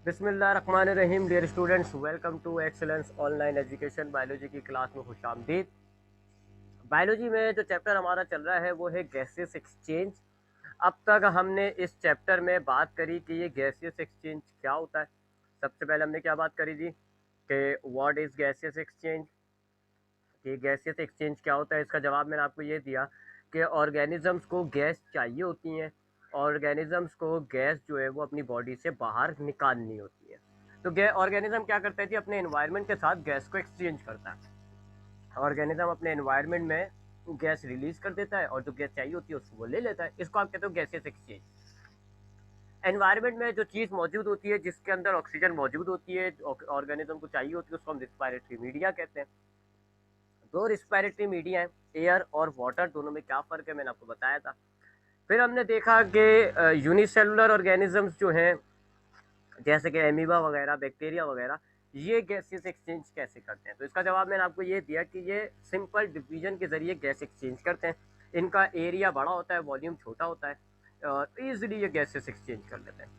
बिस्मिल्लाहिर्रहमानिर्रहीम। Dear students, welcome to Excellence Online Education. Biology की class में खुशामदीद। बायोलॉजी में जो चैप्टर हमारा चल रहा है वो है गैसियस एक्सचेंज। अब तक हमने इस चैप्टर में बात करी कि ये गैसियस एक्सचेंज क्या होता है। सबसे पहले हमने क्या बात करी थी कि व्हाट इज़ गैसियस एक्सचेंज, कि गैसियस एक्सचेंज क्या होता है। इसका जवाब मैंने आपको ये दिया कि ऑर्गेनिजम्स को गैस चाहिए होती हैं। ऑर्गेनिजम्स को गैस जो है वो अपनी बॉडी से बाहर निकालनी होती है। तो ऑर्गेनिज्म क्या करता है जी, अपने एनवायरनमेंट के साथ गैस को एक्सचेंज करता है। ऑर्गेनिज्म अपने एनवायरनमेंट में गैस रिलीज कर देता है और जो गैस चाहिए होती है उसको वो ले लेता है। इसको आप कहते हो गैसियस एक्सचेंज। एनवायरनमेंट में जो चीज़ मौजूद होती है, जिसके अंदर ऑक्सीजन मौजूद होती है, ऑर्गेनिज्म को चाहिए होती है, उसको हम रिस्पायरेटरी मीडिया कहते हैं। दो रिस्पायरेटरी मीडिया हैं, एयर और वाटर, दोनों में क्या फ़र्क है मैंने आपको बताया था। फिर हमने देखा कि यूनिसेलुलर ऑर्गेनिजम्स जो हैं, जैसे कि एमीबा वगैरह, बैक्टीरिया वगैरह, ये गैसेस एक्सचेंज कैसे करते हैं। तो इसका जवाब मैंने आपको ये दिया कि ये सिंपल डिवीजन के ज़रिए गैस एक्सचेंज करते हैं। इनका एरिया बड़ा होता है, वॉल्यूम छोटा होता है और ईजिली ये गैसेस एक्सचेंज कर लेते हैं।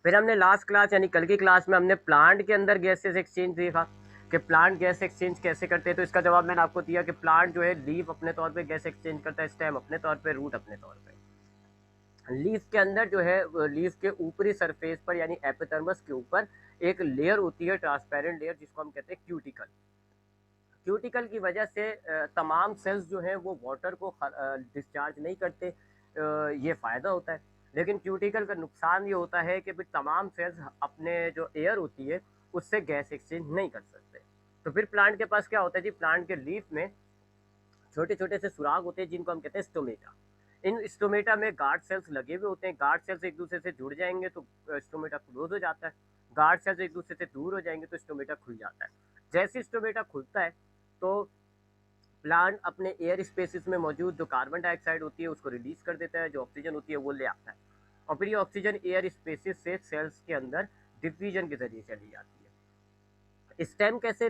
फिर हमने लास्ट क्लास यानी कल की क्लास में हमने प्लांट के अंदर गैसेस एक्सचेंज देखा कि प्लांट गैस एक्सचेंज कैसे करते हैं। तो इसका जवाब मैंने आपको दिया कि प्लांट जो है लीफ अपने तौर पे गैस एक्सचेंज करता है, स्टेम अपने तौर पे, रूट अपने तौर पे। लीफ के अंदर जो है, लीफ के ऊपरी सरफेस पर यानी एपिथर्मस के ऊपर एक लेयर होती है, ट्रांसपेरेंट लेयर, जिसको हम कहते हैं क्यूटिकल। क्यूटिकल की वजह से तमाम सेल्स जो हैं वो वाटर को डिस्चार्ज नहीं करते। ये फ़ायदा होता है। लेकिन क्यूटिकल का नुकसान ये होता है कि फिर तमाम सेल्स अपने जो एयर होती है उससे गैस एक्सचेंज नहीं कर सकते। तो फिर प्लांट के पास क्या होता है जी, प्लांट के लीफ में छोटे छोटे से सुराग होते हैं जिनको हम कहते हैं स्टोमेटा। इन स्टोमेटा में गार्ड सेल्स लगे हुए होते हैं। गार्ड सेल्स एक दूसरे से जुड़ जाएंगे तो स्टोमेटा क्लोज हो जाता है। गार्ड सेल्स एक दूसरे से दूर हो जाएंगे तो स्टोमेटा खुल जाता है। जैसे स्टोमेटा खुलता है तो प्लांट अपने एयर स्पेसिस में मौजूद जो कार्बन डाइऑक्साइड होती है उसको रिलीज कर देता है, जो ऑक्सीजन होती है वो ले आता है। और फिर ये ऑक्सीजन एयर स्पेसिस से सेल्स के अंदर डिफ्यूजन के जरिए चली जाती है। स्टेम कैसे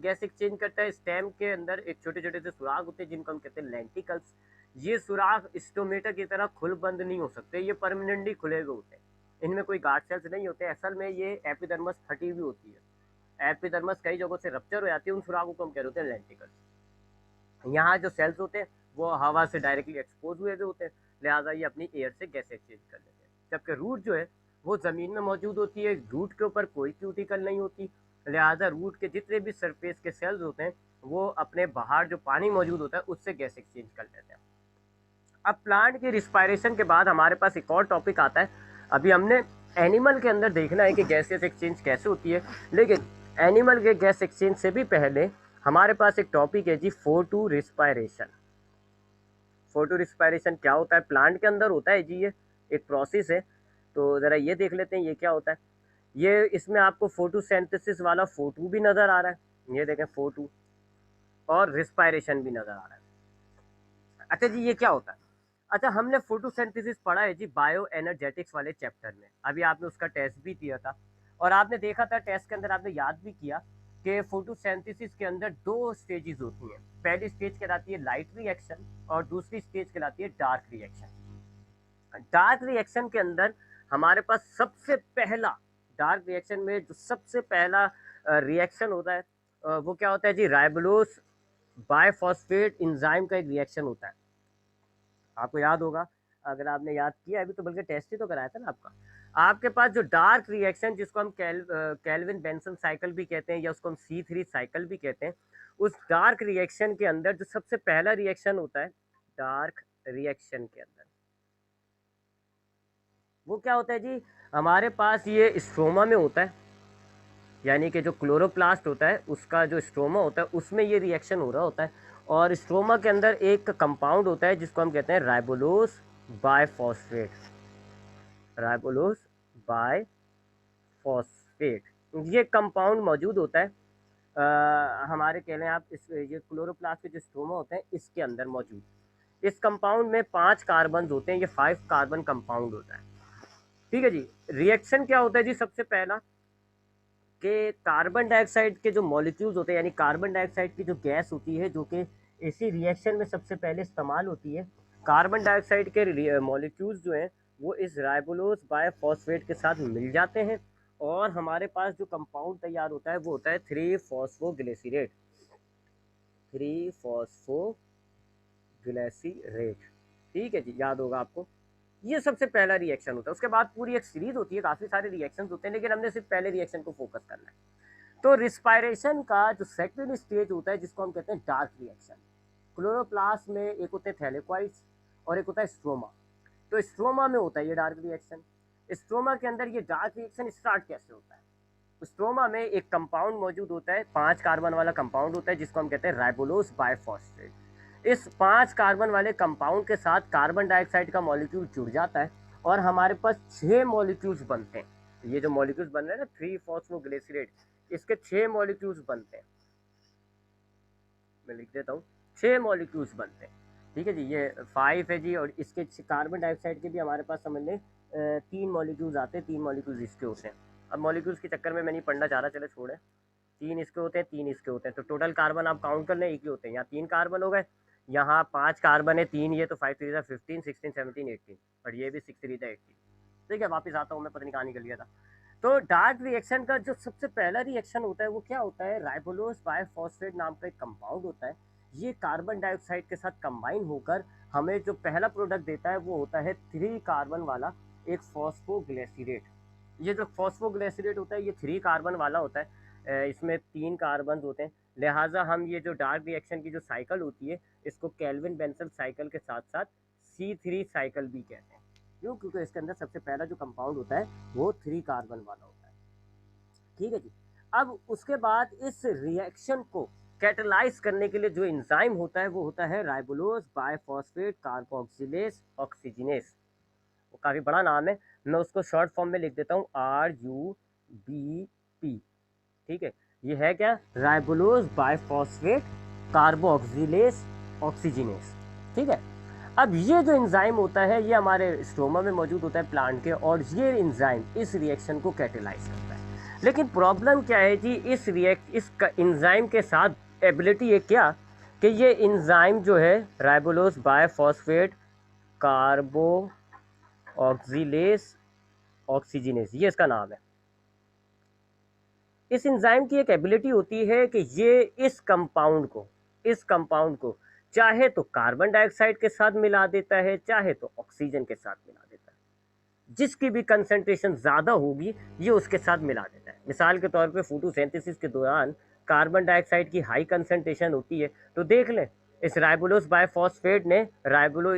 गैस एक्सचेंज करता है। स्टेम के अंदर एक छोटे छोटे से सुराग होते हैं जिनको हम कहते हैं लेंटिकल्स। ये सुराग स्टोमेटा की तरह खुल बंद नहीं हो सकते, ये परमानेंटली खुले हुए होते हैं। इनमें कोई गार्ड सेल्स नहीं होते। असल में ये एपिडर्मस फटी हुई होती है। एपिडर्मस कई जगहों से रप्चर हो जाती है, उन सुरागों को हम कह रहे होते हैं लेंटिकल्स। यहाँ जो सेल्स होते हैं वो हवा से डायरेक्टली एक्सपोज हुए हुए होते हैं, लिहाजा ये अपनी एयर से गैस एक्सचेंज कर लेते हैं। जबकि रूट जो है वो ज़मीन में मौजूद होती है। रूट के ऊपर कोई क्यूटिकल नहीं होती, लिहाजा रूट के जितने भी सरफेस के सेल्स होते हैं वो अपने बाहर जो पानी मौजूद होता है उससे गैस एक्सचेंज कर लेते हैं। अब प्लांट की रिस्पायरेशन के बाद हमारे पास एक और टॉपिक आता है। अभी हमने एनिमल के अंदर देखना है कि गैसेस एक्सचेंज कैसे होती है, लेकिन एनिमल के गैस एक्सचेंज से भी पहले हमारे पास एक टॉपिक है जी, फोटो रिस्पायरेशन। फोटो रिस्पायरेशन क्या होता है। प्लांट के अंदर होता है जी, ये एक प्रोसेस है। तो ज़रा ये देख लेते हैं ये क्या होता है। ये इसमें आपको फोटोसिंथेसिस वाला फोटो भी नज़र आ रहा है, ये देखें फोटो, और रिस्पायरेशन भी नज़र आ रहा है। अच्छा जी, ये क्या होता है। अच्छा, हमने फोटोसिंथेसिस पढ़ा है जी बायो एनर्जेटिक्स वाले चैप्टर में। अभी आपने उसका टेस्ट भी दिया था और आपने देखा था टेस्ट के अंदर, आपने याद भी किया कि फोटोसिंथेसिस के अंदर दो स्टेजेस होती हैं। पहली स्टेज कहलाती है लाइट रिएक्शन और दूसरी स्टेज कहलाती है डार्क रिएक्शन। डार्क रिएक्शन के अंदर हमारे पास सबसे पहला, डार्क रिएक्शन में जो सबसे पहला रिएक्शन होता है वो क्या होता है जी, राइबोलोस बायफॉस्फेट इंजाइम का एक रिएक्शन होता है। आपको याद होगा, अगर आपने याद किया अभी तो, बल्कि टेस्ट ही तो कराया था ना आपका। आपके पास जो डार्क रिएक्शन जिसको हम कैल्विन बेंसन साइकिल भी कहते हैं या उसको हम C3 साइकिल भी कहते हैं, उस डार्क रिएक्शन के अंदर जो सबसे पहला रिएक्शन होता है डार्क रिएक्शन के अंदर, वो क्या होता है जी, हमारे पास ये स्ट्रोमा में होता है। यानी कि जो क्लोरोप्लास्ट होता है उसका जो स्ट्रोमा होता है उसमें ये रिएक्शन हो रहा होता है। और स्ट्रोमा के अंदर एक कंपाउंड होता है जिसको हम कहते हैं राइबोलोस बायफॉस्फेट। राइबोलोस बायफॉस्फेट, ये कंपाउंड मौजूद होता है हमारे कह लें आप इस ये क्लोरोप्लास्ट के जो स्ट्रोमा होते हैं इसके अंदर मौजूद। इस कंपाउंड में 5 कार्बन होते हैं, ये 5 कार्बन कंपाउंड होता है। ठीक है जी। रिएक्शन क्या होता है जी, सबसे पहला कि कार्बन डाइऑक्साइड के जो मॉलिक्यूल्स होते हैं, यानी कार्बन डाइऑक्साइड की जो गैस होती है जो कि इसी रिएक्शन में सबसे पहले इस्तेमाल होती है। कार्बन डाइऑक्साइड के मॉलिक्यूल्स जो हैं वो इस राइबोलोज बायफॉस्फेट के साथ मिल जाते हैं और हमारे पास जो कंपाउंड तैयार होता है वो होता है 3-फॉस्फोग्लिसरेट। 3-फॉस्फोग्लिसरेट, ठीक है जी, याद होगा आपको। ये सबसे पहला रिएक्शन होता है। उसके बाद पूरी एक सीरीज होती है, काफी सारे रिएक्शन होते हैं, लेकिन हमने सिर्फ पहले रिएक्शन को फोकस करना है। तो रिस्पायरेशन का जो सेकंड स्टेज होता है जिसको हम कहते हैं डार्क रिएक्शन, क्लोरोप्लास्ट में एक होते हैं थैलेक्वाइड्स और एक होता है स्ट्रोमा। तो स्ट्रोमा में होता है ये डार्क रिएक्शन। स्ट्रोमा के अंदर ये डार्क रिएक्शन स्टार्ट कैसे होता है? स्ट्रोमा में एक कंपाउंड मौजूद होता है, 5 कार्बन वाला कंपाउंड होता है जिसको हम कहते हैं राइबोलोज बायफॉस्फेट। इस 5 कार्बन वाले कंपाउंड के साथ कार्बन डाइऑक्साइड का मॉलिक्यूल जुड़ जाता है और हमारे पास 6 मॉलिक्यूल्स बनते हैं। ये जो मॉलिक्यूल्स बन रहे हैं ना 3-फॉस्फोग्लिसरेट, इसके 6 मॉलिक्यूल्स बनते हैं। मैं लिख देता हूँ, 6 मॉलिक्यूल्स बनते हैं, ठीक है जी। ये 5 है जी, और इसके कार्बन डाइऑक्साइड के भी हमारे पास समझ लें 3 मॉलिक्यूल्स आते हैं, 3 मॉलिक्यूल्स इसके होते हैं। अब मॉलिक्यूल्स के चक्कर में मैं नहीं पढ़ना चाह रहा, चले छोड़े। 3 इसके होते हैं, 3 इसके होते हैं, तो टोटल कार्बन आप काउंट कर लें, एक ही होते हैं। यहाँ 3 कार्बन हो गए, यहाँ 5 कार्बन है, 3 ये, तो 5 3 15 16 17 18, और ये भी 6 3 18। ठीक है, वापस आता हूँ मैं, पता नहीं कहाँ निकल गया था। तो डार्क रिएक्शन का जो सबसे पहला रिएक्शन होता है वो क्या होता है? राइबोलोज बायफॉस्फेट नाम का एक कंपाउंड होता है, ये कार्बन डाइऑक्साइड के साथ कंबाइन होकर हमें जो पहला प्रोडक्ट देता है वो होता है 3 कार्बन वाला एक फॉस्फोग्लिसरेट। ये जो फॉस्फोग्लिसरेट होता है ये 3 कार्बन वाला होता है, इसमें 3 कार्बन होते हैं, लिहाजा हम ये जो डार्क रिएक्शन की जो साइकिल होती है इसको केल्विन बेंसल साइकिल के साथ साथ C3 साइकिल भी कहते हैं। क्यों? क्योंकि इसके अंदर सबसे पहला जो कंपाउंड होता है वो 3 कार्बन वाला होता है, ठीक है जी। अब उसके बाद इस रिएक्शन को कैटलाइज करने के लिए जो एंजाइम होता है वो होता है राइबोलोज बायफॉस्फेट कार्बोक्सिलेज ऑक्सीजनेस। वो काफ़ी बड़ा नाम है, मैं उसको शॉर्ट फॉर्म में लिख देता हूँ RUBP, ठीक है। ये है क्या? राइबोलोज बायफॉस्फेट कार्बोक्सिलेज ऑक्सीजनेस, ठीक है। अब ये जो एंजाइम होता है ये हमारे स्टोमा में मौजूद होता है प्लांट के, और ये एंजाइम इस रिएक्शन को कैटेलाइज करता है। लेकिन प्रॉब्लम क्या है जी, इस एंजाइम के साथ एबिलिटी है क्या कि ये एंजाइम जो है राइबोलोज बायफॉस्फेट कार्बो ऑक्सीलेज ऑक्सीजनेस, ये इसका नाम है। इस एंजाइम की एक एबिलिटी होती है कि ये इस कंपाउंड को चाहे तो कार्बन डाइऑक्साइड के साथ मिला देता है, चाहे तो ऑक्सीजन के साथ मिला देता है। जिसकी भी कंसंट्रेशन ज़्यादा होगी ये उसके साथ मिला देता है। मिसाल के तौर पे फोटोसिंथेसिस के दौरान कार्बन डाइऑक्साइड की हाई कंसंट्रेशन होती है, तो देख लें इस राइबोलोज बायफॉस्फेट ने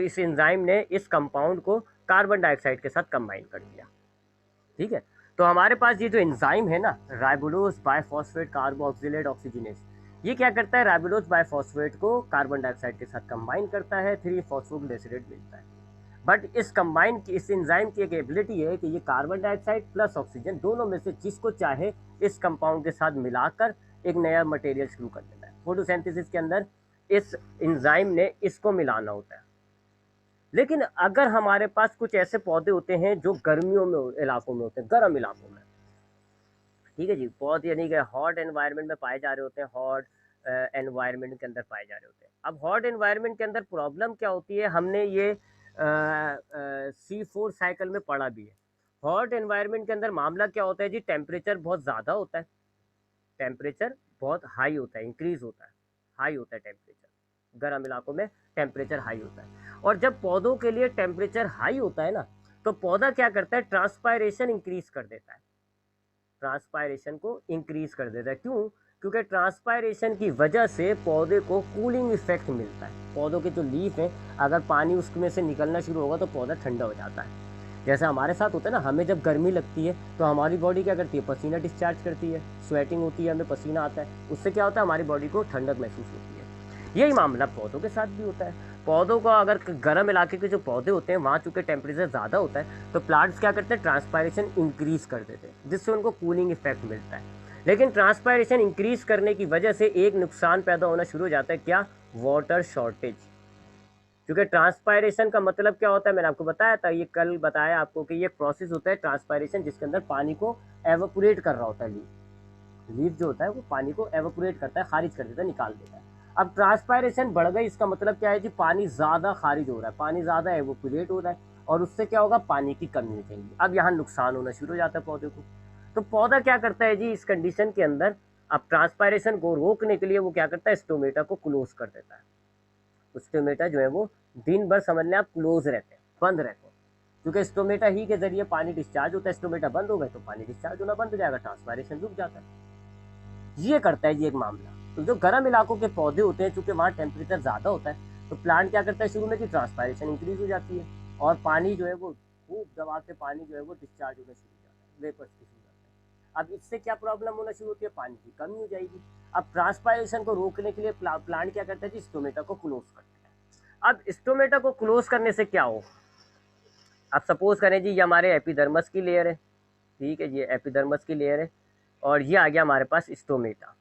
इस एंजाइम ने इस कंपाउंड को कार्बन डाइऑक्साइड के साथ कंबाइन कर दिया, ठीक है। तो हमारे पास ये जो एंजाइम है ना राइबोलोज बायफॉस्फेट कार्बोक्सिलेट ऑक्सीजनेस, ये क्या करता है? राइबोलोज बायफॉस्फेट को कार्बन डाइऑक्साइड के साथ कंबाइन करता है, 3-फॉस्फोग्लिसरेट मिलता है। बट इस एंजाइम की एक एबिलिटी है कि ये कार्बन डाइऑक्साइड प्लस ऑक्सीजन दोनों में से जिसको चाहे इस कंपाउंड के साथ मिलाकर एक नया मटेरियल शुरू कर देता है। फोटोसिंथेसिस के अंदर इस एंजाइम ने इसको मिलाना होता है। लेकिन अगर हमारे पास कुछ ऐसे पौधे होते हैं जो गर्मियों में इलाकों में होते हैं, गर्म इलाकों में, ठीक है जी, पौधे यानी कि हॉट एनवायरनमेंट में पाए जा रहे होते हैं, हॉट एनवायरनमेंट के अंदर पाए जा रहे होते हैं। अब हॉट एनवायरनमेंट के अंदर प्रॉब्लम क्या होती है, हमने ये C4 साइकिल में पढ़ा भी है। हॉट एनवायरनमेंट के अंदर मामला क्या होता है जी, टेम्परेचर बहुत ज़्यादा होता है, टेम्परेचर बहुत हाई होता है, इंक्रीज होता है, हाई होता है टेम्परेचर, गर्म इलाकों में टेम्परेचर हाई होता है। और जब पौधों के लिए टेम्परेचर हाई होता है ना, तो पौधा क्या करता है? ट्रांसपायरेशन इंक्रीज कर देता है, ट्रांसपायरेशन को इंक्रीज कर देता है। क्यों? क्योंकि ट्रांसपायरेशन की वजह से पौधे को कूलिंग इफेक्ट मिलता है। पौधों के जो लीफ हैं, अगर पानी उसमें से निकलना शुरू होगा तो पौधा ठंडा हो जाता है। जैसे हमारे साथ होता है ना, हमें जब गर्मी लगती है तो हमारी बॉडी क्या करती है? पसीना डिस्चार्ज करती है, स्वेटिंग होती है, हमें पसीना आता है, उससे क्या होता है? हमारी बॉडी को ठंडक महसूस होती है। यही मामला पौधों के साथ भी होता है। पौधों को अगर गर्म इलाके के जो पौधे होते हैं वहाँ चूँकि टेम्परेचर ज़्यादा होता है, तो प्लांट्स क्या करते हैं? ट्रांसपायरेशन इंक्रीज़ कर देते हैं, जिससे उनको कूलिंग इफेक्ट मिलता है। लेकिन ट्रांसपायरेशन इंक्रीज़ करने की वजह से एक नुकसान पैदा होना शुरू हो जाता है, क्या? Water shortage. क्योंकि ट्रांसपायरेशन का मतलब क्या होता है, मैंने आपको बताया था, ये कल बताया आपको कि ये प्रोसेस होता है ट्रांसपायरेशन, जिसके अंदर पानी को एवोपोरेट कर रहा होता है। लीफ जो होता है वो पानी को एवोपोरेट करता है, खारिज कर देता है, निकाल देता है। अब ट्रांसपायरेशन बढ़ गई, इसका मतलब क्या है जी? पानी ज़्यादा खारिज हो रहा है, पानी ज़्यादा एवोपोरेट हो रहा है, और उससे क्या होगा, पानी की कमी हो जाएगी। अब यहाँ नुकसान होना शुरू हो जाता है पौधे को। तो पौधा क्या करता है जी इस कंडीशन के अंदर, अब ट्रांसपायरेशन को रोकने के लिए वो क्या करता है, स्टोमेटा को क्लोज कर देता है। स्टोमेटा जो है वो दिन भर समझ लें आप क्लोज रहते हैं, बंद रहते हैं, क्योंकि स्टोमेटा ही के जरिए पानी डिस्चार्ज होता है। स्टोमेटा बंद हो गए तो पानी डिस्चार्ज होना बंद हो जाएगा, ट्रांसपायरेशन रुक जाता है। ये करता है जी एक मामला। तो जो गर्म इलाकों के पौधे होते हैं, चूंकि वहाँ टेम्परेचर ज़्यादा होता है, तो प्लांट क्या करता है शुरू में कि ट्रांसपायरेशन इंक्रीज हो जाती है और पानी जो है वो खूब दबा के पानी जो है वो डिस्चार्ज होना शुरू हो जाता है, वेपर्स शुरू हो जाता है। अब इससे क्या प्रॉब्लम होना शुरू होती है, पानी की कमी हो जाएगी। अब ट्रांसपायरेशन को रोकने के लिए प्लांट क्या करता है जी, स्टोमेटा को क्लोज करता है। अब स्टोमेटा को क्लोज करने से क्या हो, अब सपोज करें जी ये हमारे एपिडर्मस की लेयर है, ठीक है, ये एपिडर्मस की लेयर है और ये आ गया हमारे पास स्टोमेटा,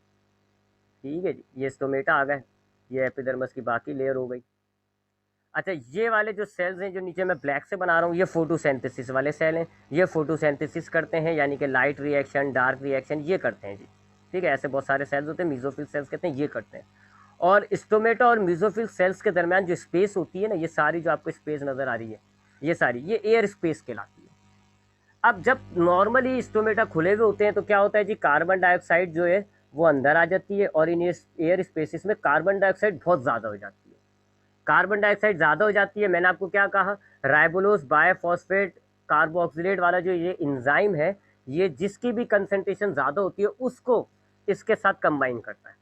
ठीक है जी, ये स्टोमेटा आ गए, ये एपिडर्मस की बाकी लेयर हो गई। अच्छा, ये वाले जो सेल्स हैं जो नीचे मैं ब्लैक से बना रहा हूँ, ये फोटोसिंथेसिस वाले सेल हैं। ये फोटोसिंथेसिस करते हैं, यानी कि लाइट रिएक्शन, डार्क रिएक्शन ये करते हैं जी, ठीक है। ऐसे बहुत सारे सेल्स होते हैं, मीजोफिल सेल्स कहते हैं, ये करते हैं। और स्टोमेटा और मीजोफिल सेल्स के दरमियान जो स्पेस होती है ना, ये सारी जो आपको स्पेस नज़र आ रही है, ये सारी ये एयर स्पेस कहलाती है। अब जब नॉर्मली स्टोमेटा खुले हुए होते हैं तो क्या होता है जी, कार्बन डाइऑक्साइड जो है वो अंदर आ जाती है और इन एयर स्पेसिस में कार्बन डाइऑक्साइड बहुत ज़्यादा हो जाती है। कार्बन डाइऑक्साइड ज़्यादा हो जाती है, मैंने आपको क्या कहा, राइबोलोस बायफॉस्फेट कार्बोक्सिलेट वाला जो ये इंजाइम है, ये जिसकी भी कंसंट्रेशन ज़्यादा होती है उसको इसके साथ कंबाइन करता है।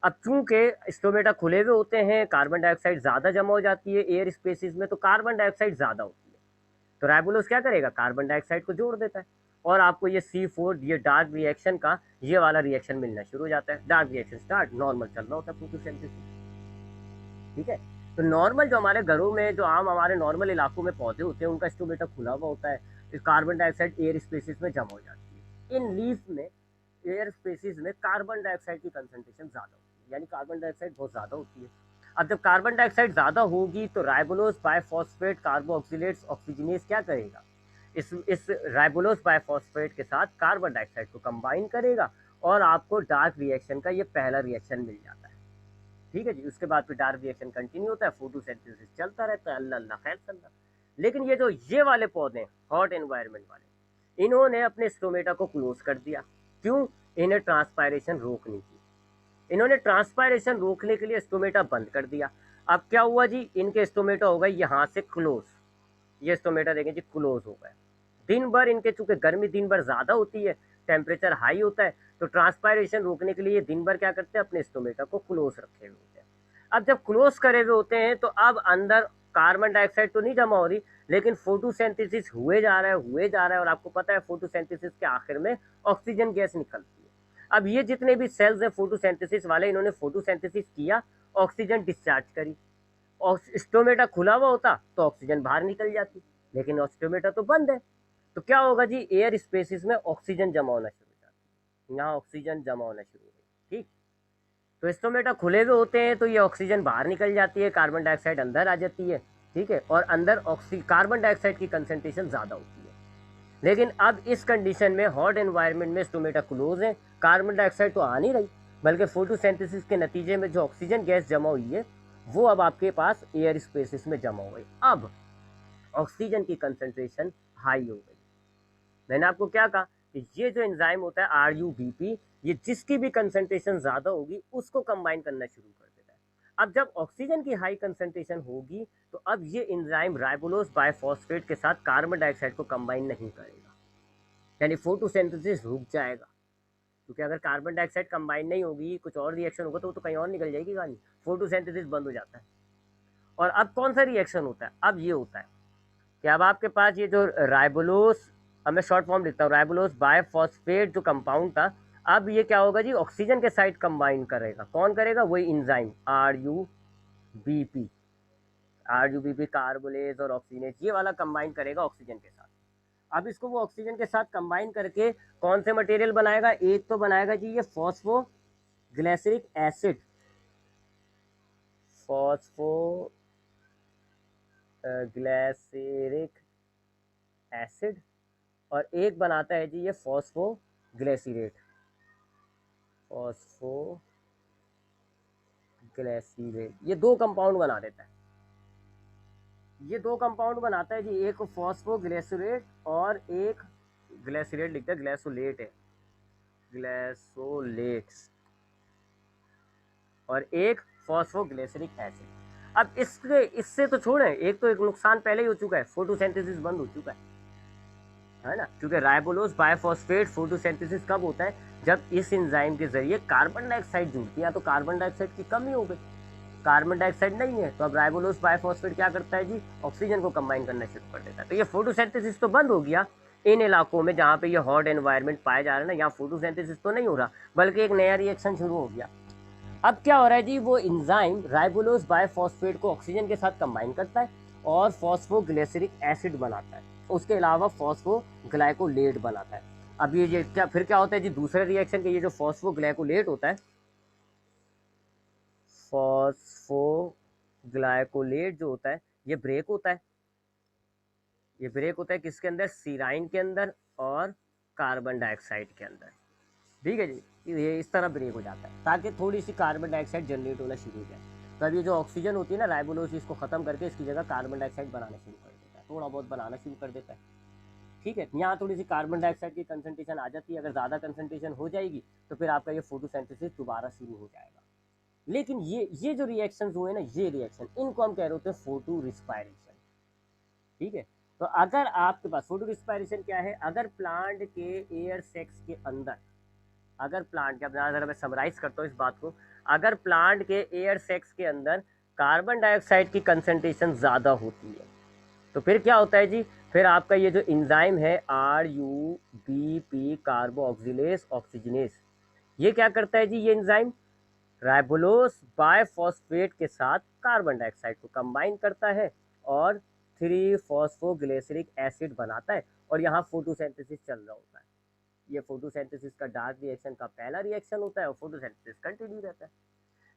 अब चूंकि स्टोमेटा खुले हुए होते हैं, कार्बन डाइऑक्साइड ज़्यादा जमा हो जाती है एयर स्पेसिस में, तो कार्बन डाइऑक्साइड ज़्यादा होती है, तो राइबोलोस क्या करेगा, कार्बन डाइऑक्साइड को जोड़ देता है और आपको ये C4 ये डार्क रिएक्शन का ये वाला रिएक्शन मिलना शुरू हो जाता है। डार्क रिएक्शन स्टार्ट, नॉर्मल चल रहा होता है फोटोसिंथेसिस, ठीक है। तो नॉर्मल जो हमारे घरों में जो आम हमारे नॉर्मल इलाकों में पौधे होते हैं उनका स्टोमेटा खुला हुआ होता है, तो कार्बन डाइऑक्साइड एयर स्पेसिस में जमा हो जाती है। इन लीफ में एयर स्पेसिस में कार्बन डाइऑक्साइड की कंसंट्रेशन ज़्यादा होती है, यानी कार्बन डाइऑक्साइड बहुत ज़्यादा होती है। अब जब कार्बन डाइऑक्साइड ज़्यादा होगी तो राइबोलोस बायफॉस्फेट कार्बोक्सिलेट्स ऑक्सीजनेस क्या करेगा, इस राइबोलोस बायफॉस्फेट के साथ कार्बन डाइऑक्साइड को कंबाइन करेगा और आपको डार्क रिएक्शन का ये पहला रिएक्शन मिल जाता है, ठीक है जी। उसके बाद फिर डार्क रिएक्शन कंटिन्यू होता है, फोटोसिंथेसिस चलता रहता है, अल्लाह अल्लाह खैर चलता। लेकिन ये जो ये वाले पौधे हैं हॉट एनवायरनमेंट वाले, इन्होंने अपने स्टोमेटा को क्लोज कर दिया। क्यों, इन्हें ट्रांसपायरेशन रोकनी थी, इन्होंने ट्रांसपायरेशन रोकने के लिए स्टोमेटा बंद कर दिया। अब क्या हुआ जी, इनके स्टोमेटा हो गए यहाँ से क्लोज, ये स्टोमेटा देखें जी क्लोज हो गए। दिन भर इनके चूंकि गर्मी दिन भर ज़्यादा होती है, टेम्परेचर हाई होता है, तो ट्रांसपायरेशन रोकने के लिए ये दिन भर क्या करते हैं, अपने स्टोमेटा को क्लोज रखे हुए होते हैं। अब जब क्लोज करे हुए होते हैं तो अब अंदर कार्बन डाइऑक्साइड तो नहीं जमा हो रही, लेकिन फोटोसिंथेसिस हुए जा रहा है, हुए जा रहा है, और आपको पता है फोटोसिंथेसिस के आखिर में ऑक्सीजन गैस निकलती है। अब ये जितने भी सेल्स हैं फोटोसिंथेसिस वाले, इन्होंने फोटोसिंथेसिस किया, ऑक्सीजन डिस्चार्ज करी, और स्टोमेटा खुला हुआ होता तो ऑक्सीजन बाहर निकल जाती, लेकिन स्टोमेटा तो बंद है। तो क्या होगा जी, एयर स्पेसिस में ऑक्सीजन जमा होना शुरू हो जाती है, यहाँ ऑक्सीजन जमा होना शुरू हो गई, ठीक। तो स्टोमेटा खुले हुए होते हैं तो ये ऑक्सीजन बाहर निकल जाती है, कार्बन डाइऑक्साइड अंदर आ जाती है, ठीक है, और अंदर कार्बन डाइऑक्साइड की कंसंट्रेशन ज़्यादा होती है। लेकिन अब इस कंडीशन में हॉट एनवायरनमेंट में स्टोमेटा क्लोज है, कार्बन डाइऑक्साइड तो आ नहीं रही, बल्कि फोटोसिंथेसिस के नतीजे में जो ऑक्सीजन गैस जमा हुई है वो अब आपके पास एयर स्पेसिस में जमा हो गई। अब ऑक्सीजन की कंसंट्रेशन हाई हो गई। मैंने आपको क्या कहा कि ये जो एंजाइम होता है RUBP, ये जिसकी भी कंसंट्रेशन ज़्यादा होगी उसको कंबाइन करना शुरू कर देता है। अब जब ऑक्सीजन की हाई कंसंट्रेशन होगी तो अब ये एंजाइम राइबोलोस बायफॉस्फेट के साथ कार्बन डाइऑक्साइड को कंबाइन नहीं करेगा, यानी फोटोसिंथेसिस रुक जाएगा, क्योंकि अगर कार्बन डाइऑक्साइड कंबाइन नहीं होगी, कुछ और रिएक्शन होगा तो वो तो कहीं और निकल जाएगी गाड़ी, फोटोसिंथेसिस बंद हो जाता है। और अब कौन सा रिएक्शन होता है, अब ये होता है कि अब आपके पास ये जो राइबोलोस, अब मैं शॉर्ट फॉर्म लिखता हूँ, राइबोलोस बायफॉस्फेट जो कंपाउंड था, अब ये क्या होगा जी, ऑक्सीजन के साइड कंबाइन करेगा। कौन करेगा, वही enzyme R U B P carboxylase और ऑक्सीनेज, ये वाला कंबाइन करेगा ऑक्सीजन के साथ। अब इसको वो ऑक्सीजन के साथ कंबाइन करके कौन से मटेरियल बनाएगा, एक तो बनाएगा जी ये phospho glyceric acid, phospho glyceric acid, और एक बनाता है जी ये फॉस्फो ग्लिसरेट, फॉस्फो ग्लिसरेट, ये दो कंपाउंड बना देता है। ये दो कंपाउंड बनाता है जी, एक फॉस्फोग्लिसरेट और एक ग्लिसरेट लिखते हैं, ग्लिसोलेट है, ग्लिसोलेट्स, और एक फॉस्फोग्लिसरिक एसिड। अब इसके इससे तो छोड़ें, एक नुकसान पहले ही हो चुका है, फोटोसिंथेसिस बंद हो चुका है ना, क्योंकि राइबोलोज बायफॉस्फेट फोटोसिंथेसिस कब होता है, जब इस एंजाइम के जरिए कार्बन डाइऑक्साइड जुड़ती है, तो कार्बन डाइऑक्साइड की कमी हो गई, कार्बन डाइऑक्साइड नहीं है, तो अब राइबोलोज बायफॉस्फेट क्या करता है जी, ऑक्सीजन को कंबाइन करना शुरू कर देता है, तो ये फोटोसिंथेसिस तो बंद हो गया। इन इलाकों में जहाँ पे ये हॉट एनवायरनमेंट पाया जा रहा है ना, यहाँ फोटोसिंथेसिस तो नहीं हो रहा, बल्कि एक नया रिएक्शन शुरू हो गया। अब क्या हो रहा है जी, वो इंजाइम राइबोलोज बायफॉस्फेट को ऑक्सीजन के साथ कंबाइन करता है और फॉस्फोग्लिसरिक एसिड बनाता है, उसके अलावा फॉस्फोग्लाइकोलेट बनाता है। अब ये क्या फिर क्या होता है जी, दूसरे रिएक्शन के ये जो फॉस्फोग्लाइकोलेट होता है, फॉस्फोग्लाइकोलेट जो होता है, ये ब्रेक होता है, ये ब्रेक होता है किसके अंदर, सीराइन के अंदर और कार्बन डाइऑक्साइड के अंदर। ठीक है जी, ये इस तरह ब्रेक हो जाता है ताकि थोड़ी सी कार्बन डाइऑक्साइड जनरेट होना शुरू हो जाए। तब ये जो ऑक्सीजन होती है ना, राइबोलोज इसको खत्म करके इसकी जगह कार्बन डाइऑक्साइड बनाना शुरू कर देता है, थोड़ा बहुत बनाना शुरू कर देता है। ठीक है, यहाँ थोड़ी सी कार्बन डाइऑक्साइड की कंसंट्रेशन आ जाती है, अगर ज़्यादा कंसंट्रेशन हो जाएगी तो फिर आपका ये फोटोसिंथेसिस दोबारा शुरू हो जाएगा। लेकिन ये जो रिएक्शन हुए ना, ये रिएक्शन, इनको हम कह रहे होते हैं फोटो रिस्पायरेशन। ठीक है, तो अगर आपके पास फोटो रिस्पायरेशन क्या है, अगर प्लांट के एयर सेक्स के अंदर, अगर प्लांट के, अगर मैं समराइज करता हूँ इस बात को, अगर प्लांट के एयर सेक्स के अंदर कार्बन डाइऑक्साइड की कंसंट्रेशन ज़्यादा होती है, तो फिर क्या होता है जी, फिर आपका ये जो इंजाइम है RUBP कार्बो ऑक्सीलेस ऑक्सीजनेस, ये क्या करता है जी, ये इंजाइम राइबोलोस बायफॉस्फेट के साथ कार्बन डाइऑक्साइड को कंबाइन करता है और 3 फॉस्फोग्लिसरिक एसिड बनाता है, और यहाँ फोटोसिंथेसिस चल रहा होता है। ये फोटोसिंथेसिस का डार्क रिएक्शन का पहला रिएक्शन होता है और फोटोसिंथेसिस कंटिन्यू रहता है।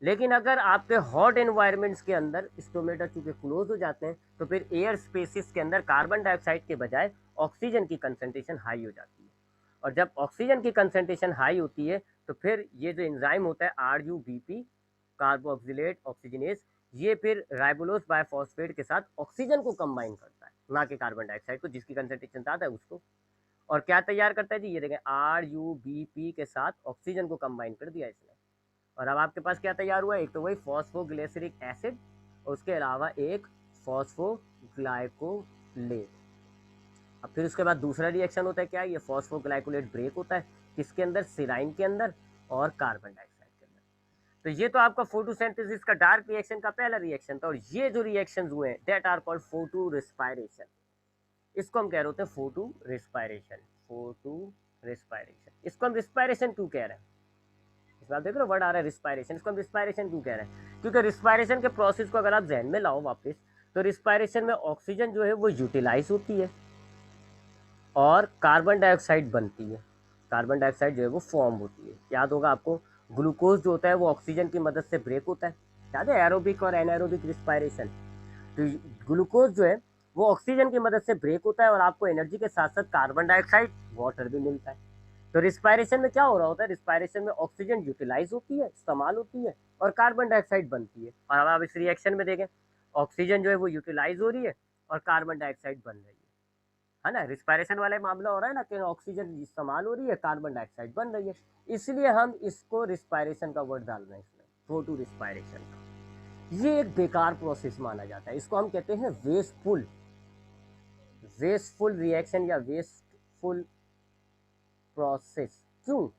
लेकिन अगर आपके हॉट एनवायरनमेंट्स के अंदर स्टोमेटा चूंकि क्लोज हो जाते हैं, तो फिर एयर स्पेसिस के अंदर कार्बन डाइऑक्साइड के बजाय ऑक्सीजन की कंसंट्रेशन हाई हो जाती है, और जब ऑक्सीजन की कंसंट्रेशन हाई होती है, तो फिर ये जो एंजाइम होता है RUBP कार्बोक्सिलेट ऑक्सीजनेस, ये फिर राइबोलोस बायफॉस्फेट के साथ ऑक्सीजन को कंबाइन करता है, ना कि कार्बन डाइऑक्साइड को, जिसकी कंसंट्रेशन ज़्यादा है उसको, और क्या तैयार करता है जी, ये देखें RUBP के साथ ऑक्सीजन को कंबाइन कर दिया इसने, और अब आपके पास क्या तैयार हुआ, एक तो वही फॉस्फोग्लिसरिक एसिड और उसके अलावा एक फॉस्फोग्लाइकोलेट। अब फिर उसके बाद दूसरा रिएक्शन होता है क्या, ये फॉस्फोग्लाइकोलेट ब्रेक होता है किसके अंदर, सिराइन के अंदर और कार्बन डाइऑक्साइड के अंदर। तो ये तो आपका फोटोसिंथेसिस का डार्क रिएक्शन का पहला रिएक्शन था, और ये जो रिएक्शन हुए हैं that are called photorespiration, इसको हम कह रहे होते हैं फोटो रिस्पायरेशन, फोटो रिस्पायरेशन। इसको हम रिस्पायरेशन क्यों कह रहे हैं, इसमें आप देख रहे हो वर्ड आ रहा है रिस्पायरेशन, इसको हम रिस्पायरेशन क्यों कह रहे हैं, क्योंकि रिस्पायरेशन के प्रोसेस को अगर आप जहन में लाओ वापस, तो रिस्पायरेशन में ऑक्सीजन जो है वो यूटिलाइज होती है और कार्बन डाइऑक्साइड बनती है, कार्बन डाइऑक्साइड जो है वो फॉर्म होती है, याद होगा आपको, ग्लूकोज जो होता है वो ऑक्सीजन की मदद से ब्रेक होता है, याद है, एरोबिक और एनारोबिक रिस्पायरेशन। तो ग्लूकोज जो है वो ऑक्सीजन की मदद से ब्रेक होता है और आपको एनर्जी के साथ साथ कार्बन डाइऑक्साइड वाटर भी मिलता है। तो रिस्पायरेशन में क्या हो रहा होता है, रिस्पायरेशन में ऑक्सीजन यूटिलाइज होती है, इस्तेमाल होती है, और कार्बन डाइऑक्साइड बनती है, और अब आप इस रिएक्शन में देखें, ऑक्सीजन जो है वो यूटिलाइज हो रही है और कार्बन डाइऑक्साइड बन रही है ना, रिस्पायरेशन वाला मामला हो रहा है ना, कि ऑक्सीजन इस्तेमाल हो रही है, कार्बन डाइऑक्साइड बन रही है, इसलिए हम इसको रिस्पायरेशन का वर्ड डाल रहे हैं इसमें, फोटो रिस्पायरेशन का। ये एक बेकार प्रोसेस माना जाता है, इसको हम कहते हैं वेस्टफुल, वेस्टफुल रिएक्शन या वेस्टफुल प्रोसेस। क्यों,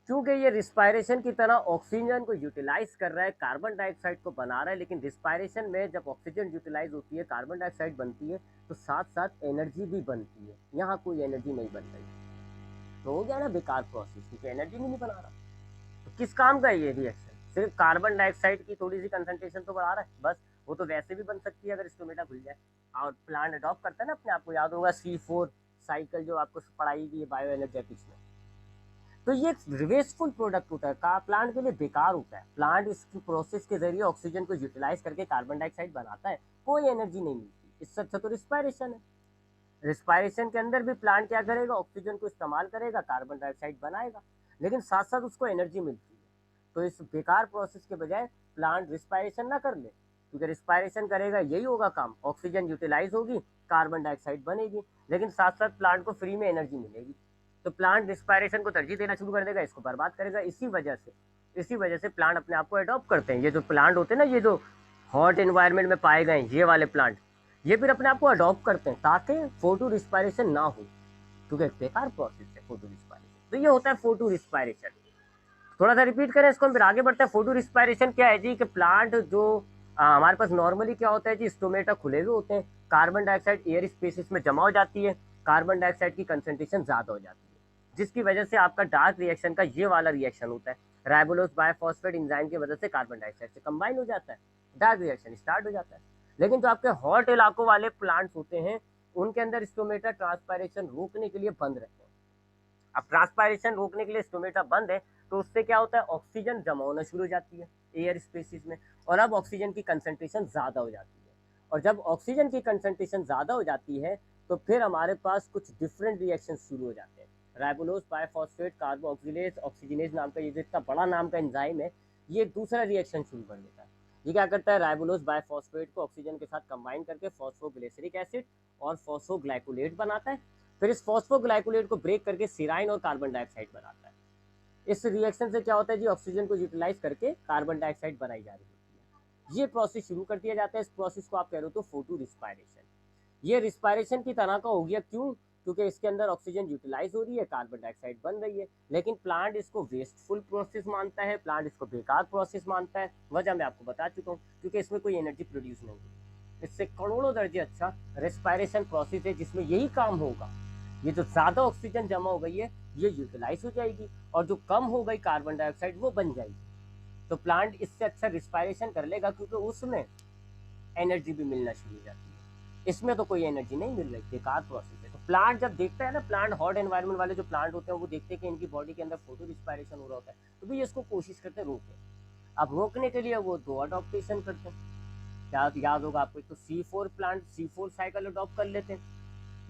क्योंकि ये रिस्पायरेशन की तरह ऑक्सीजन को यूटिलाइज कर रहा है, कार्बन डाइऑक्साइड को बना रहा है, लेकिन रिस्पायरेशन में जब ऑक्सीजन यूटिलाइज होती है, कार्बन डाइऑक्साइड बनती है, तो साथ साथ एनर्जी भी बनती है, यहाँ कोई एनर्जी नहीं बन रही, तो हो गया ना बेकार प्रोसेस, क्योंकि एनर्जी भी नहीं बना रहा। तो किस काम का है ये रिएक्शन, सिर्फ कार्बन डाइऑक्साइड की थोड़ी सी कंसंट्रेशन तो बढ़ा रहा है बस, वो तो वैसे भी बन सकती है अगर स्टोमेटा खुल जाए, और प्लांट अडॉप्ट करता है ना अपने, आपको याद होगा C4 साइकिल जो आपको पढ़ाई की है बायो एनर्जेटिक्स में। तो ये वेस्टफुल प्रोडक्ट होता है, प्लांट के लिए बेकार होता है, प्लांट इस प्रोसेस के जरिए ऑक्सीजन को यूटिलाइज करके कार्बन डाइऑक्साइड बनाता है, कोई एनर्जी नहीं मिलती, इससे अच्छा तो रिस्पायरेशन है। रिस्पायरेशन के अंदर भी प्लांट क्या करेगा, ऑक्सीजन को इस्तेमाल करेगा, कार्बन डाइऑक्साइड बनाएगा, लेकिन साथ साथ उसको एनर्जी मिलती है। तो इस बेकार प्रोसेस के बजाय प्लांट रिस्पायरेशन ना कर ले, क्योंकि रिस्पायरेशन करेगा यही होगा काम, ऑक्सीजन यूटिलाइज होगी, कार्बन डाइऑक्साइड बनेगी, लेकिन साथ साथ प्लांट को फ्री में एनर्जी मिलेगी। तो प्लांट रिस्पायरेशन को तरजीह देना शुरू कर देगा, इसको बर्बाद करेगा। इसी वजह से प्लांट अपने आप को अडॉप्ट करते हैं। ये जो प्लांट होते हैं ना, ये जो हॉट एनवायरनमेंट में पाए गए ये वाले प्लांट, ये फिर अपने आप को अडॉप्ट करते हैं ताकि फोटो रिस्पायरेशन ना हो, क्योंकि बेकार प्रोसेस है फोटो रिस्पायरेशन। तो ये होता है फोटो रिस्पायरेशन। थोड़ा सा रिपीट करें इसको, हम फिर आगे बढ़ते हैं। फोटो रिस्पायरेशन क्या है जी, कि प्लांट जो हमारे पास नॉर्मली क्या होता है जी, स्टोमेटा खुले हुए होते हैं, कार्बन डाइऑक्साइड एयर स्पेसिस में जमा हो जाती है, कार्बन डाइऑक्साइड की कंसंट्रेशन ज़्यादा हो जाती है, जिसकी वजह से आपका डार्क रिएक्शन का ये वाला रिएक्शन होता है। राइबोलोज बायफॉस्फेट एंजाइम की वजह से कार्बन डाइऑक्साइड से कंबाइन हो जाता है, डार्क रिएक्शन स्टार्ट हो जाता है। लेकिन जो आपके हॉट इलाकों वाले प्लांट्स होते हैं, उनके अंदर स्टोमेटा ट्रांसपायरेशन रोकने के लिए बंद रहते हैं। अब ट्रांसपायरेशन रोकने के लिए स्टोमेटा बंद है, तो उससे क्या होता है, ऑक्सीजन जमा होना शुरू हो जाती है एयर स्पेसिस में, और अब ऑक्सीजन की कंसंट्रेशन ज़्यादा हो जाती है। और जब ऑक्सीजन की कंसंट्रेशन ज़्यादा हो जाती है, तो फिर हमारे पास कुछ डिफरेंट रिएक्शन शुरू हो जाते हैं। राइबोलोज बायफॉस्फेट कार्बोक्सिलेज ऑक्सीजनेज नाम का ये जो इतना बड़ा नाम का एंजाइम है, ये एक दूसरा रिएक्शन शुरू कर देता है। ये क्या करता है, राइबोलोज बायफॉस्फेट को ऑक्सीजन के साथ कंबाइन करके फॉस्फोग्लिसरिक एसिड और फॉस्फोग्लाइकोलेट बनाता है। फिर इस फॉस्फोग्लाइकोलेट को ब्रेक करके सिराइन और कार्बन डाइऑक्साइड बनाता है। इस रिएक्शन से क्या होता है जी, ऑक्सीजन को यूटिलाइज करके कार्बन डाइऑक्साइड बनाई जा रही होती है। ये प्रोसेस शुरू कर दिया जाता है। इस प्रोसेस को आप कह रहे हो तो फोटो रिस्पायरेशन। ये रिस्पायरेशन की तरह का हो गया, क्यों? क्योंकि इसके अंदर ऑक्सीजन यूटिलाइज हो रही है, कार्बन डाइऑक्साइड बन रही है, लेकिन प्लांट इसको वेस्टफुल प्रोसेस मानता है, प्लांट इसको बेकार प्रोसेस मानता है। वजह मैं आपको बता चुका हूँ, क्योंकि इसमें कोई एनर्जी प्रोड्यूस नहीं होगी। इससे करोड़ों दर्जे अच्छा रेस्पायरेशन प्रोसेस है, जिसमें यही काम होगा। ये जो ज़्यादा ऑक्सीजन जमा हो गई है, ये यूटिलाइज हो जाएगी, और जो कम हो गई कार्बन डाइऑक्साइड, वो बन जाएगी। तो प्लांट इससे अच्छा रिस्पायरेशन कर लेगा, क्योंकि उसमें एनर्जी भी मिलना शुरू हो जाती है। इसमें तो कोई एनर्जी नहीं मिल रही, बेकार प्रोसेस है। तो प्लांट जब देखता है ना, प्लांट हॉट एनवायरनमेंट वाले जो प्लांट होते हैं, वो देखते हैं कि इनकी बॉडी के अंदर फोटो रिस्पायरेशन हो रहा होता है, तो भी इसको कोशिश करते हैं रोके। अब रोकने के लिए वो दो अडॉप्टेशन करते हैं। याद होगा आपको, तो C4 plant C4 cycle adopt कर लेते हैं,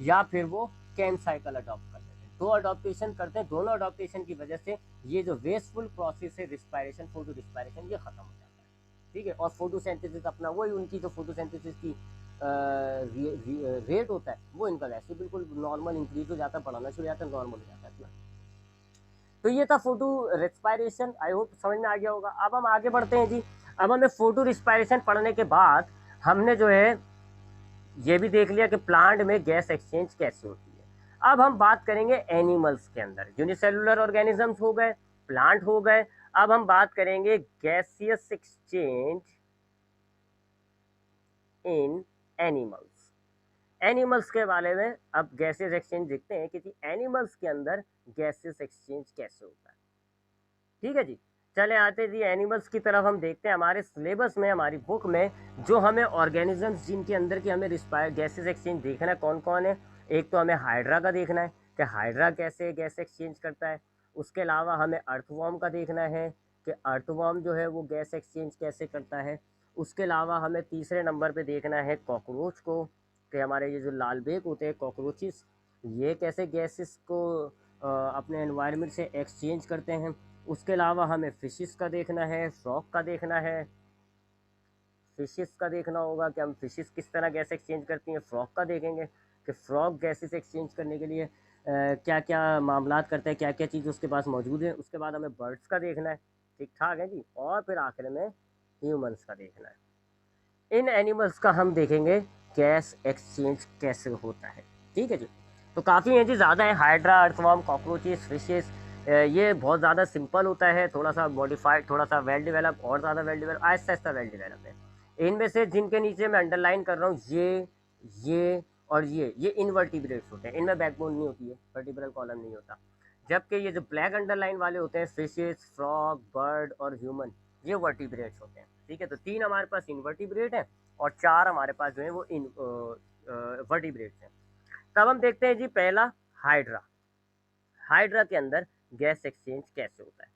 या फिर वो कैम साइकिल अडॉप्ट कर लेते हैं। दो अडॉप्टेशन करते हैं। दोनों अडॉप्टेशन की वजह से ये जो वेस्टफुल प्रोसेस है रिस्पायरेशन, फोटो रिस्पायरेशन, ये खत्म हो जाता है। ठीक है। और फोटोसिंथेसिस अपना वही, उनकी जो फोटोसिंथेसिस की रेट होता है, वो इनका वैसे बिल्कुल नॉर्मल इंक्रीज हो जाता है, बढ़ाना शुरू हो जाता है, नॉर्मल हो जाता है अपना। तो ये था फोटो रिस्पायरेशन। आई होप समझ में आ गया होगा। अब हम आगे बढ़ते हैं जी। अब हमें फोटो रिस्पायरेशन पढ़ने के बाद हमने जो है ये भी देख लिया कि प्लांट में गैस एक्सचेंज कैसे होती है। अब हम बात करेंगे एनिमल्स के अंदर। यूनिसेलुलर ऑर्गेनिजम्स हो गए, प्लांट हो गए। अब हम बात करेंगे गैसियस एक्सचेंज इन एनिमल्स। एनिमल्स के बारे में अब गैसियस एक्सचेंज देखते हैं कि एनिमल्स के अंदर गैसियस एक्सचेंज कैसे होता है। ठीक है जी, चले आते जी एनिमल्स की तरफ। हम देखते हैं हमारे सिलेबस में, हमारी बुक में जो हमें ऑर्गेनिजम्स जिनके अंदर की हमें गैसेस एक्सचेंज देखना है कौन कौन है। एक तो हमें हाइड्रा का देखना है कि हाइड्रा कैसे गैस एक्सचेंज करता है। उसके अलावा हमें अर्थवॉर्म का देखना है कि अर्थवॉर्म जो है वो गैस एक्सचेंज कैसे करता है। उसके अलावा हमें तीसरे नंबर पे देखना है कॉकरोच को, कि हमारे ये जो लाल बेग होते हैं कॉकरोचेस, ये कैसे गैसेस को अपने एनवायरनमेंट से एक्सचेंज करते हैं। उसके अलावा हमें फिशेस का देखना है, फ्रॉग का देखना है। फिशेस का देखना होगा कि हम फिशेस किस तरह गैस एक्सचेंज करती हैं। फ्रॉग का देखेंगे कि फ्रॉग गैसेस एक्सचेंज करने के लिए क्या क्या मामलात करते हैं, क्या क्या चीज़ उसके पास मौजूद है। उसके बाद हमें बर्ड्स का देखना है। ठीक ठाक है जी। और फिर आखिर में ह्यूमंस का देखना है। इन एनिमल्स का हम देखेंगे गैस एक्सचेंज कैसे होता है। ठीक है जी। तो काफ़ी हैं जी, ज़्यादा है। हाइड्रा, अर्थवॉर्म, कॉकरोचेस, फिशेस, ये बहुत ज़्यादा सिंपल होता है, थोड़ा सा मॉडिफाइड, थोड़ा सा वेल डेवलप, और ज़्यादा well develop, Aahista Aahista well develop है। इनमें से जिनके नीचे मैं अंडरलाइन कर रहा हूँ, ये और ये इनवर्टिब्रेट्स होते हैं। इनमें बैकबोन नहीं होती है, वर्टिब्रल कॉलम नहीं होता। जबकि ये जो ब्लैक अंडरलाइन वाले होते हैं, फिशेस, फ्रॉग, बर्ड और ह्यूमन, ये वर्टिब्रेट्स होते हैं। ठीक है। तो 3 हमारे पास इनवर्टिब्रेट हैं और 4 हमारे पास जो है वो वर्टिब्रेट्स हैं। तब हम देखते हैं जी पहला हाइड्रा। हाइड्रा के अंदर गैस एक्सचेंज कैसे होता है।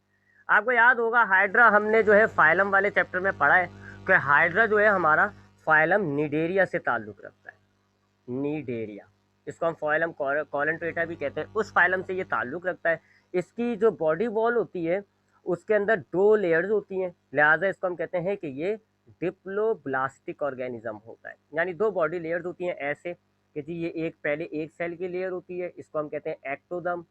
आपको याद होगा हाइड्रा हमने जो है फाइलम वाले चैप्टर में पढ़ा है कि हाइड्रा जो है हमारा फाइलम निडेरिया से ताल्लुक़ रखता है। निडेरिया, इसको हम फाइलम कॉलंट्रेटा भी कहते हैं, उस फाइलम से ये ताल्लुक़ रखता है। इसकी जो बॉडी वॉल होती है उसके अंदर 2 लेयर्स होती हैं, लिहाजा इसको हम कहते हैं कि ये डिप्लोब्लास्टिक ऑर्गेनिज्म होता है। यानी दो बॉडी लेयर्स होती हैं ऐसे कि जी ये एक पहले एक सेल की लेयर होती है, इसको हम कहते हैं एक्टोदर्म,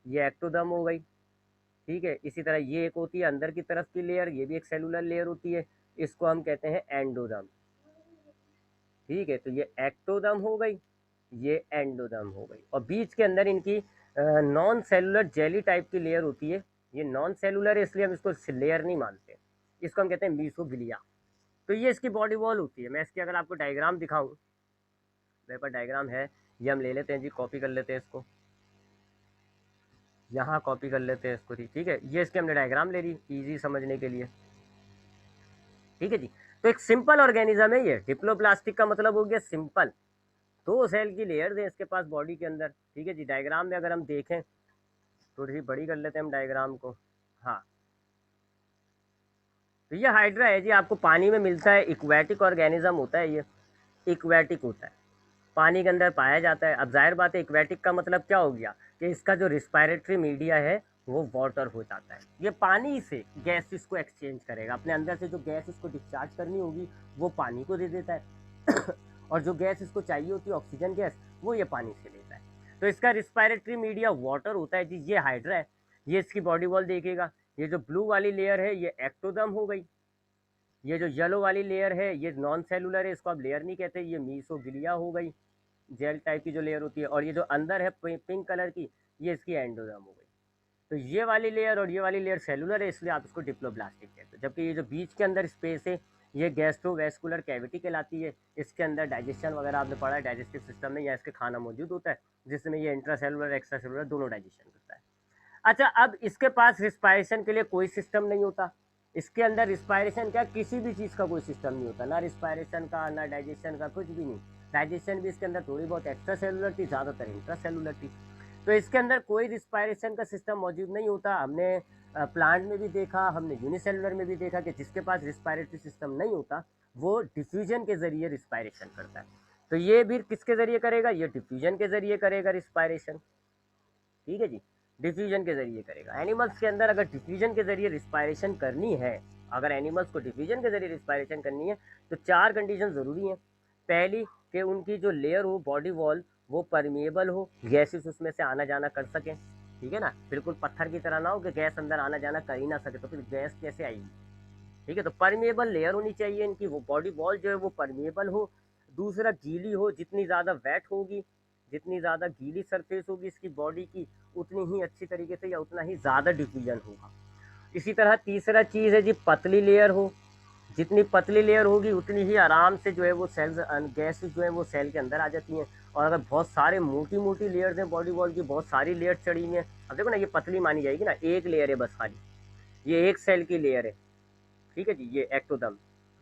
ये एक्टोदर्म हो गई, ठीक है। इसी तरह ये एक होती है अंदर की तरफ की लेयर, ये भी एक सेलुलर लेयर होती है, इसको हम कहते हैं एंडोदर्म, ठीक है। तो ये एक्टोदर्म हो गई, ये एंडोदर्म हो गई, और बीच के अंदर इनकी नॉन सेलुलर जेली टाइप की लेयर होती है। ये नॉन सेलुलर है इसलिए हम इसको लेयर नहीं मानते, इसको हम कहते हैं मीसोग्लिया। तो ये इसकी बॉडी वॉल होती है। मैं इसकी अगर आपको डायग्राम दिखाऊं, मेरे पास डायग्राम है, ये हम ले लेते हैं जी, कॉपी कर लेते हैं इसको, यहाँ कॉपी कर लेते हैं इसको, ठीक है। ये इसके हमने डायग्राम ले ली इजी समझने के लिए, ठीक है जी। तो एक सिंपल ऑर्गेनिज्म है ये, डिप्लोप्लास्टिक का मतलब हो गया सिंपल, दो सेल की लेयर है इसके पास बॉडी के अंदर, ठीक है जी। डायग्राम में अगर हम देखें, थोड़ी सी बड़ी कर लेते हैं हम डायग्राम को, हाँ। तो ये हाइड्रा है जी, आपको पानी में मिलता है, इक्वेटिक ऑर्गेनिज्म होता है ये, इक्वेटिक होता है, पानी के अंदर पाया जाता है। अब जाहिर बात है इक्वेटिक का मतलब क्या हो गया कि इसका जो रिस्पायरेटरी मीडिया है वो वाटर हो जाता है। ये पानी से गैसेस को एक्सचेंज करेगा, अपने अंदर से जो गैस इसको डिस्चार्ज करनी होगी वो पानी को दे देता है और जो गैस इसको चाहिए होती है ऑक्सीजन गैस, वो ये पानी से लेता है। तो इसका रिस्पायरेटरी मीडिया वाटर होता है जी। ये हाइड्रा है, ये इसकी बॉडी वॉल देखेगा। ये जो ब्लू वाली लेयर है ये एक्टोदर्म हो गई, ये जो येलो वाली लेयर है ये नॉन सेलुलर है, इसको आप लेयर नहीं कहते, ये मीसोग्लिया हो गई, जेल टाइप की जो लेयर होती है। और ये जो अंदर है पिंक कलर की, ये इसकी एंडोडर्म हो गई। तो ये वाली लेयर और ये वाली लेयर सेलुलर है, इसलिए आप इसको डिप्लोब्लास्टिक कहते हैं। जबकि ये जो बीच के अंदर स्पेस है ये गैस्ट्रोवेस्कुलर कैविटी कहलाती है। इसके अंदर डाइजेशन वगैरह आपने पढ़ा है, डाइजेस्टिव सिस्टम में या इसके खाना मौजूद होता है, जिसमें ये इंट्रा सेलुलर एक्स्ट्रा सेलुलर दोनों डाइजेशन करता है। अच्छा, अब इसके पास रिस्पायरेशन के लिए कोई सिस्टम नहीं होता। इसके अंदर रिस्पायरेशन क्या, किसी भी चीज़ का कोई सिस्टम नहीं होता, ना रिस्पायरेशन का ना डाइजेशन का, कुछ भी नहीं। डाइजेशन भी इसके अंदर थोड़ी बहुत एक्स्ट्रा सेलुलर थी, ज़्यादातर इंट्रा सेलुलर थी। तो इसके अंदर कोई रिस्पायरेशन का सिस्टम मौजूद नहीं होता। हमने प्लांट में भी देखा, हमने यूनिसेलुलर में भी देखा कि जिसके पास रिस्पायरेटरी सिस्टम नहीं होता वो डिफ्यूजन के जरिए रिस्पायरेशन करता है। तो ये भी किसके जरिए करेगा, ये डिफ्यूजन के जरिए करेगा रिस्पायरेशन, ठीक है जी, डिफ्यूजन के जरिए करेगा। एनिमल्स के अंदर अगर डिफ्यूजन के जरिए रिस्पायरेशन करनी है, अगर एनिमल्स को डिफ्यूजन के जरिए रिस्पायरेशन करनी है तो चार कंडीशन ज़रूरी हैं। पहली कि उनकी जो लेयर हो बॉडी वॉल वो परमिएबल हो, गैसेस उसमें से आना जाना कर सकें, ठीक है ना, बिल्कुल पत्थर की तरह ना हो कि गैस अंदर आना जाना कर ही ना सके, तो फिर गैस कैसे आएगी, ठीक है। तो परमिएबल लेयर होनी चाहिए इनकी, वो बॉडी वॉल जो है वो परमिएबल हो। दूसरा गीली हो, जितनी ज़्यादा वेट होगी, जितनी ज़्यादा गीली सरफेस होगी इसकी बॉडी की, उतनी ही अच्छी तरीके से या उतना ही ज़्यादा डिफ्यूजन होगा। इसी तरह तीसरा चीज़ है जी पतली लेयर हो, जितनी पतली लेयर होगी उतनी ही आराम से जो है वो सेल्स गैस जो है वो सेल के अंदर आ जाती हैं। और अगर बहुत सारे मोटी मोटी लेयर्स हैं बॉडी वॉल की, बहुत सारी लेयर चढ़ी हुई हैं, अब देखो ना ये पतली मानी जाएगी ना, एक लेयर है बस खाली, ये एक सेल की लेयर है, ठीक है जी, ये एक्टोदर्म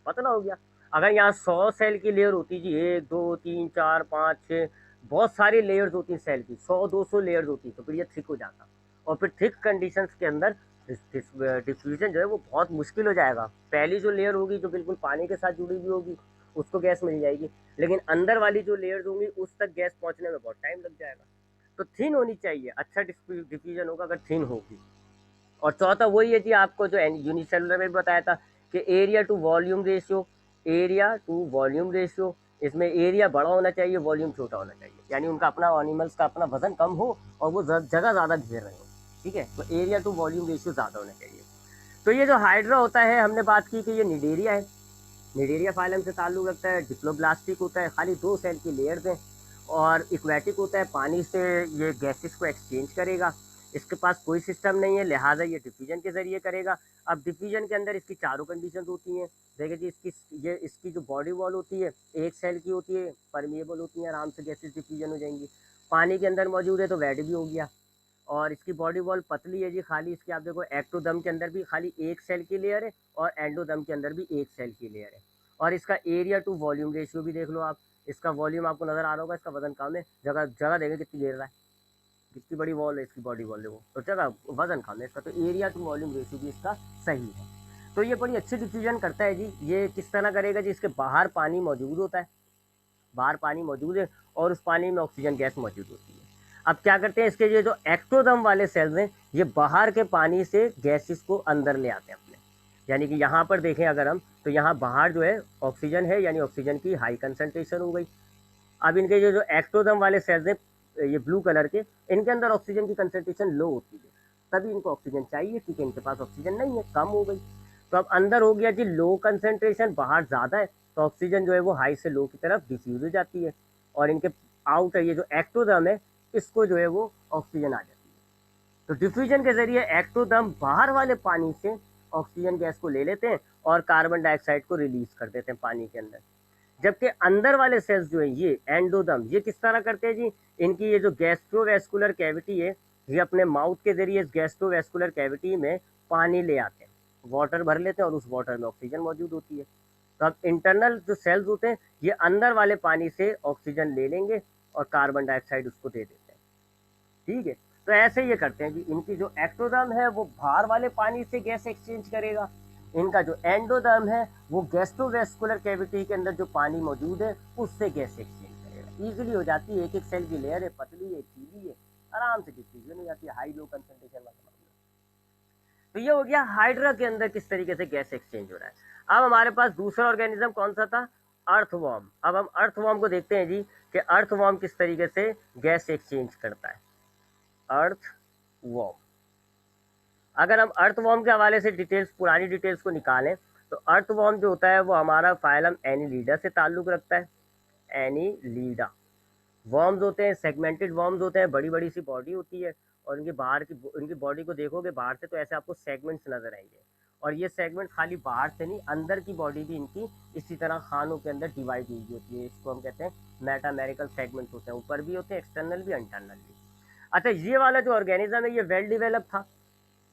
पतला हो गया। अगर यहाँ 100 सेल की लेयर होती जी, 1 2 3 4 5 6, बहुत सारी लेयर्स होती सेल की, 100-200 लेयर्स होती, तो फिर ये थिक हो जाता। और फिर थिक कंडीशंस के अंदर डिफ्यूजन जो है वो बहुत मुश्किल हो जाएगा। पहली जो लेयर होगी जो बिल्कुल पानी के साथ जुड़ी हुई होगी उसको गैस मिल जाएगी, लेकिन अंदर वाली जो लेयर्स होंगी उस तक गैस पहुँचने में बहुत टाइम लग जाएगा। तो थिन होनी चाहिए, अच्छा डिफ्यूजन होगा अगर थिन होगी। और चौथा वही है जी, आपको जो यूनिसेलुलर में भी बताया था कि area to volume ratio, area to volume ratio, इसमें एरिया बड़ा होना चाहिए, वॉल्यूम छोटा होना चाहिए, यानी उनका अपना एनिमल्स का अपना वजन कम हो और वो जगह ज़्यादा घेर रहे हो, ठीक है। तो एरिया टू वॉल्यूम रेशियो ज़्यादा होना चाहिए। तो ये जो हाइड्रा होता है, हमने बात की कि ये निडेरिया है, निडेरिया फाइलम से ताल्लुक़ रखता है, डिप्लोब्लास्टिक होता है, खाली 2 सेल की लेयर्स हैं, और इक्वेटिक होता है, पानी से ये गैसेस को एक्सचेंज करेगा। इसके पास कोई सिस्टम नहीं है, लिहाजा ये डिफ्यूजन के ज़रिए करेगा। अब डिफ्यूजन के अंदर इसकी चारों कंडीशंस होती हैं। देखिए जी, इसकी जो बॉडी वॉल होती है एक सेल की होती है, परमिएबल होती है, आराम से गैसेस डिफ्यूजन हो जाएंगी। पानी के अंदर मौजूद है तो वेट भी हो गया। और इसकी बॉडी वॉल पतली है जी, खाली इसकी आप देखो एक्टोदर्म के अंदर भी खाली एक सेल की लेयर है और एंडोदर्म के अंदर भी एक सेल की लेयर है। और इसका एरिया टू वॉल्यूम रेशियो भी देख लो आप, इसका वॉल्यूम आपको नज़र आ रहा होगा, इसका वजन कम है, जगह जगह देखें कितनी घेर रहा है, कितनी बड़ी वॉल है इसकी बॉडी वॉल है वो, तो जगह वजन कम है इसका, तो एरिया टू वॉल्यूम रेशियो भी इसका सही है। तो ये बड़ी अच्छी डिफ्यूजन करता है जी। ये किस तरह करेगा जी, इसके बाहर पानी मौजूद होता है, बाहर पानी मौजूद है और उस पानी में ऑक्सीजन गैस मौजूद होती है। अब क्या करते हैं, इसके ये जो एक्टोदर्म वाले सेल्स हैं ये बाहर के पानी से गैसेस को अंदर ले आते हैं अपने, यानी कि यहाँ पर देखें अगर हम, तो यहाँ बाहर जो है ऑक्सीजन है, यानी ऑक्सीजन की हाई कंसंट्रेशन हो गई। अब इनके जो जो एक्टोदर्म वाले सेल्स हैं, ये ब्लू कलर के, इनके अंदर ऑक्सीजन की कंसंट्रेशन लो होती है, तभी इनको ऑक्सीजन चाहिए, क्योंकि इनके पास ऑक्सीजन नहीं है, कम हो गई। तो अब अंदर हो गया जी लो कंसंट्रेशन, बाहर ज़्यादा है, तो ऑक्सीजन जो है वो हाई से लो की तरफ डिफ्यूज हो जाती है, और इनके आउटर ये जो एक्टोदर्म है, इसको जो है वो ऑक्सीजन आ जाती है। तो डिफ्यूजन के जरिए एक्टोदर्म बाहर वाले पानी से ऑक्सीजन गैस को ले लेते हैं और कार्बन डाइऑक्साइड को रिलीज कर देते हैं पानी के अंदर। जबकि अंदर वाले सेल्स जो है ये एंडोदर्म, ये किस तरह करते हैं जी, इनकी ये जो गैस्ट्रोवेस्कुलर कैविटी है, ये अपने माउथ के जरिए इस गैस्ट्रोवेस्कुलर कैविटी में पानी ले आते हैं, वाटर भर लेते हैं, और उस वाटर में ऑक्सीजन मौजूद होती है। तो अब इंटरनल जो सेल्स होते हैं, ये अंदर वाले पानी से ऑक्सीजन ले लेंगे और कार्बन डाइऑक्साइड उसको दे देते हैं। ठीक है, तो ऐसे ये करते हैं जी, इनकी जो एक्टोदर्म है वो बाहर वाले पानी से गैस एक्सचेंज करेगा, इनका जो एंडोदर्म है वो गैस्ट्रोवेस्कुलर कैविटी के अंदर जो पानी मौजूद है उससे गैस एक्सचेंज करेगा। इजीली हो जाती है, एक एक सेल की लेयर है, पतली है, चीली है, आराम से डिफ्यूजन हो जाती है, हाई लो कंसंट्रेशन वाला मामला। तो ये हो गया हाइड्रा के अंदर किस तरीके से गैस एक्सचेंज हो रहा है। अब हमारे पास दूसरा ऑर्गेनिज्म कौन सा था, अर्थवॉर्म। अब हम अर्थवॉर्म को देखते हैं जी कि अर्थवॉर्म किस तरीके से गैस एक्सचेंज करता है। अर्थवॉर्म, अगर हम अर्थवॉर्म के हवाले से डिटेल्स, पुरानी डिटेल्स को निकालें, तो अर्थवॉर्म जो होता है वो हमारा फाइलम एनीलिडा से ताल्लुक़ रखता है। एनीलिडा वर्म्स होते हैं, सेगमेंटेड वर्म्स होते हैं, बड़ी बड़ी सी बॉडी होती है, और इनकी बाहर की, इनकी बॉडी को देखोगे बाहर से तो ऐसे आपको सेगमेंट्स नजर आएंगे, और ये सेगमेंट खाली बाहर से नहीं, अंदर की बॉडी भी इनकी इसी तरह खानों के अंदर डिवाइड हुई होती है। इसको हम कहते हैं मेटामेरिकल सेगमेंट्स होते हैं, ऊपर भी होते हैं, एक्सटर्नल भी, इंटरनल भी। अच्छा, ये वाला जो ऑर्गेनिज्म है ये वेल डिवेलप था,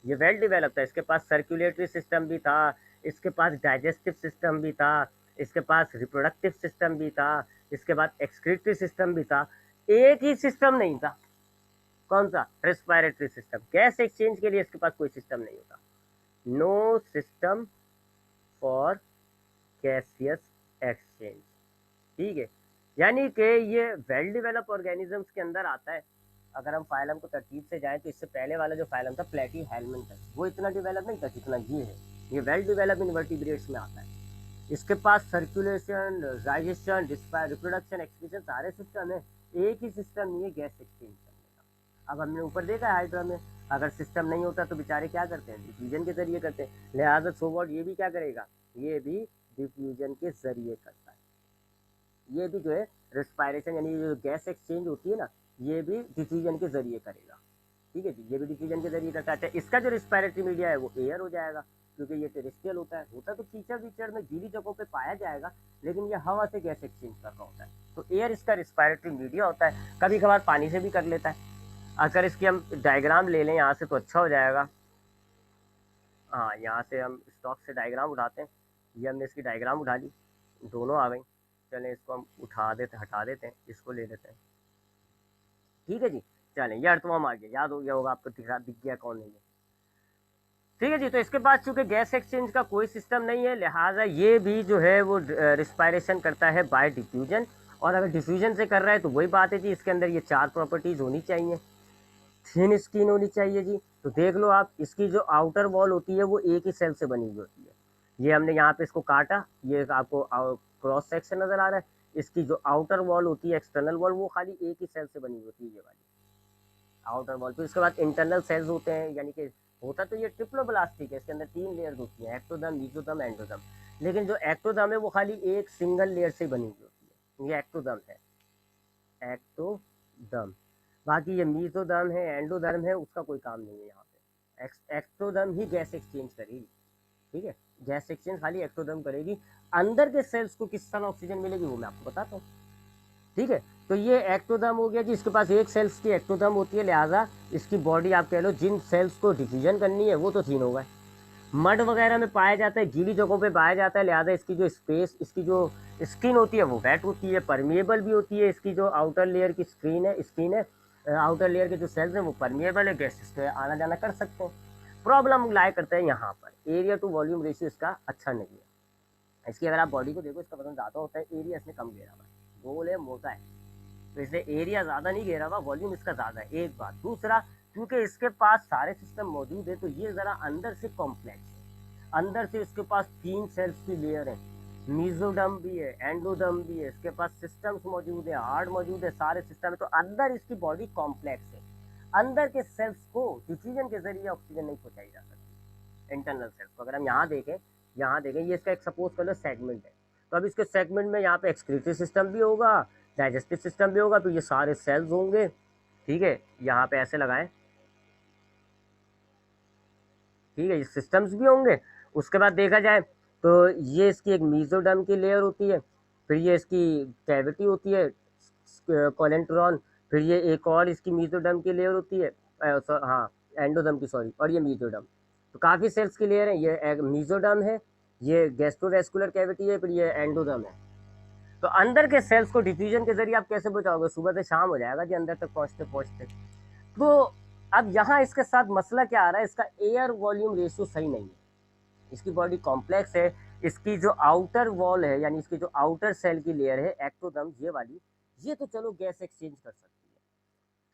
ये वेल डिवेलप था, इसके पास सर्कुलेटरी सिस्टम भी था, इसके पास डाइजेस्टिव सिस्टम भी था, इसके पास रिप्रोडक्टिव सिस्टम भी था, इसके बाद एक्सक्रीटरी सिस्टम भी था। एक ही सिस्टम नहीं था, कौन सा, रेस्पिरेटरी सिस्टम। गैस एक्सचेंज के लिए इसके पास कोई सिस्टम नहीं होता, no system for gaseous exchange. ठीक है, यानी कि ये वेल डेवलप ऑर्गेनिजम्स के अंदर आता है। अगर हम फाइलम को तरतीब से जाएं तो इससे पहले वाला जो फाइलम था प्लेटीहेल्मिन्थस, वो इतना डेवलप नहीं था जितना ये है। ये वेल डेवलप इनवर्टिब्रेट्स में आता है, इसके पास सर्कुलेशन, डाइजेशन, रिप्रोडक्शन, एक्सक्रीशन सारे सिस्टम है, एक ही सिस्टम नहीं है गैस एक्सचेंज करने का। अब हमने ऊपर देखा है हाइड्रा में, अगर सिस्टम नहीं होता तो बेचारे क्या करते हैं, डिफ्यूजन के जरिए करते हैं, लिहाजा सो व्हाट ये भी क्या करेगा, ये भी डिफ्यूजन के जरिए करता है। ये भी जो है रेस्पिरेशन, यानी जो गैस एक्सचेंज होती है ना, ये भी डिफ्यूजन के जरिए करेगा। ठीक है जी, ये भी डिफ्यूजन के जरिए करता है। इसका जो रिस्पिरेटरी मीडिया है वो एयर हो जाएगा, क्योंकि ये टेरेस्ट्रियल होता तो कीचड़ वीचड़ में गीली जगहों पे पाया जाएगा, लेकिन ये हवा से गैस एक्सचेंज कर रहा होता है, तो एयर इसका रिस्पिरेटरी मीडिया होता है। कभी कभार पानी से भी कर लेता है। अगर इसकी हम डायग्राम ले लें यहाँ से तो अच्छा हो जाएगा। हाँ, यहाँ से हम स्टॉक से डायग्राम उठाते हैं, ये हमने इसकी डायग्राम उठा ली, दोनों आ गई। चलें इसको हम उठा देते, हटा देते हैं, इसको ले लेते हैं। ठीक है जी, चलें ये अर्थवॉर्म आ गया, याद हो गया होगा आपको, दिख गया कौन नहीं है। ठीक है जी, तो इसके बाद चूंकि गैस एक्सचेंज का कोई सिस्टम नहीं है, लिहाजा ये भी जो है वो रिस्पायरेशन करता है बाय डिफ्यूजन। और अगर डिफ्यूजन से कर रहा है तो वही बात है जी, इसके अंदर ये 4 प्रॉपर्टीज होनी चाहिए। थिन स्किन होनी चाहिए जी, तो देख लो आप, इसकी जो आउटर वॉल होती है वो एक ही सेल से बनी हुई होती है। ये हमने यहाँ पे इसको काटा, ये आपको क्रॉस सेक्शन नजर आ रहा है। इसकी जो आउटर वॉल होती है, एक्सटर्नल वॉल, वो खाली एक ही सेल से बनी होती है, ये वाली आउटर वॉल। तो इसके बाद इंटरनल सेल्स होते हैं, यानी कि होता तो ये ट्रिप्लोब्लास्टिक है, इसके अंदर 3 लेयर्स होती हैं, एक्टोदर्म, मीसोदर्म, एंडोदर्म। लेकिन जो एक्टोदर्म है वो खाली एक सिंगल लेयर से बनी हुई होती है, ये एक्टोदर्म है, एक्टोदर्म। बाकी ये मीसोदर्म है, एंडोदर्म है, उसका कोई काम नहीं है यहाँ पे। एक्टोदर्म ही गैस एक्सचेंज करेगी। ठीक है, गैस एक्सचेंज खाली एक्टोदर्म करेगी। अंदर के सेल्स को किस तरह ऑक्सीजन मिलेगी वो मैं आपको बताता हूँ। ठीक है, तो ये एक्टोदर्म हो गया जी, इसके पास एक सेल्स की एक्टोदर्म होती है, लिहाजा इसकी बॉडी आप कह लो जिन सेल्स को डिफ्यूजन करनी है वो तो 3 हो गए। मड वगैरह में पाया जाता है, गीली जगहों पे पाया जाता है, लिहाजा इसकी जो स्पेस, इसकी जो स्किन होती है वो वेट होती है, परमिएबल भी होती है। इसकी जो आउटर लेयर की स्किन है, आउटर लेयर के जो सेल्स हैं वो परमिएबल है, गैसेस पे आना जाना कर सकते हैं। प्रॉब्लम लाया करता है यहाँ पर, एरिया टू वॉल्यूम रेशियो इसका अच्छा नहीं है। इसकी अगर आप बॉडी को देखो, इसका वजन ज़्यादा होता है, एरिया इसने कम घेरा हुआ है, गोल है, मोटा है, तो इसलिए एरिया ज़्यादा नहीं घेरा हुआ, वॉल्यूम इसका ज़्यादा है, एक बात। दूसरा, क्योंकि इसके पास सारे सिस्टम मौजूद है तो ये ज़रा अंदर से कॉम्प्लेक्स है। अंदर से इसके पास 3 सेल्स की लेयर है, मीजोडर्म भी है, एंडोडर्म भी है, इसके पास सिस्टम्स मौजूद है, हार्ट मौजूद है, सारे सिस्टम है। तो अंदर इसकी बॉडी कॉम्प्लेक्स है। अंदर के सेल्स को डिफ्यूजन के जरिए ऑक्सीजन नहीं पहुंचाई जा सकती। इंटरनल सेल्स को अगर हम यहाँ देखें ये इसका एक सपोज कर लो सेगमेंट है। तो अब इसके सेगमेंट में यहाँ पे एक्सक्रीटरी सिस्टम भी होगा, डाइजेस्टिव सिस्टम भी होगा, तो ये सारे सेल्स होंगे। ठीक है, यहाँ पे ऐसे लगाएं। ठीक है, ये सिस्टम्स भी होंगे। उसके बाद देखा जाए तो ये इसकी एक मीजोडर्म की लेयर होती है, फिर ये इसकी कैविटी होती है कोलेंट्रॉन, फिर ये एक और इसकी मीजोडर्म की लेयर होती है, हाँ एंडोडर्म की सॉरी, और ये मीजोडर्म। तो काफ़ी सेल्स की लेयर है। ये मीजोडर्म है, ये गैस्ट्रोवेस्कुलर कैविटी है, फिर ये एंडोडर्म है। तो अंदर के सेल्स को डिफ्यूजन के जरिए आप कैसे बचाओगे? सुबह से शाम हो जाएगा जी अंदर तक पहुंचते पहुंचते। तो अब यहाँ इसके साथ मसला क्या आ रहा है, इसका एयर वॉल्यूम रेशियो सही नहीं है। इसकी बॉडी कॉम्प्लेक्स है, इसकी जो आउटर वॉल है यानी इसकी जो आउटर सेल की लेयर है एक्टोडर्म ये वाली, ये तो चलो गैस एक्सचेंज कर सकती है।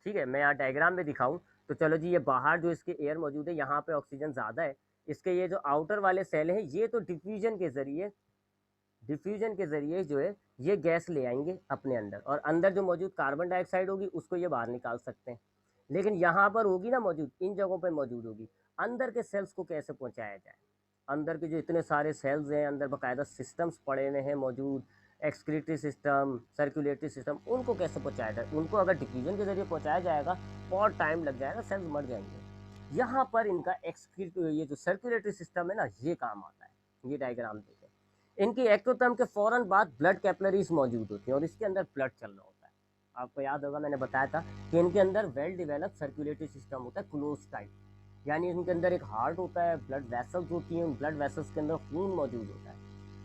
ठीक है, मैं यहाँ डायग्राम में दिखाऊं तो चलो जी, ये बाहर जो इसके एयर मौजूद है यहाँ पे ऑक्सीजन ज़्यादा है, इसके ये जो आउटर वाले सेल हैं ये तो डिफ्यूजन के जरिए जो है ये गैस ले आएंगे अपने अंदर, और अंदर जो मौजूद कार्बन डाइऑक्साइड होगी उसको ये बाहर निकाल सकते हैं। लेकिन यहाँ पर होगी ना मौजूद, इन जगहों पर मौजूद होगी, अंदर के सेल्स को कैसे पहुँचाया जाए? अंदर के जो इतने सारे सेल्स हैं, अंदर बाकायदा सिस्टम्स पड़े हुए हैं मौजूद, एक्सक्रीटरी सिस्टम, सर्कुलेटरी सिस्टम, उनको कैसे पहुँचाया जाए? उनको अगर डिफ्यूजन के जरिए पहुँचाया जाएगा बहुत टाइम लग जाएगा, सेल्स मर जाएंगे। यहाँ पर इनका ये जो सर्कुलेटरी सिस्टम है ना, ये काम आता है। ये डायग्राम देखें, इनकी एक्टोडर्म के फौरन बाद ब्लड कैपिलरीज मौजूद होती हैं और इसके अंदर ब्लड चल रहा होता है। आपको याद होगा मैंने बताया था कि इनके अंदर वेल डेवलप सर्कुलेटरी सिस्टम होता है, क्लोज टाइप, यानी इनके अंदर एक हार्ट होता है, ब्लड वेसल्स होती हैं, उन ब्लड वेसल्स के अंदर खून मौजूद होता है।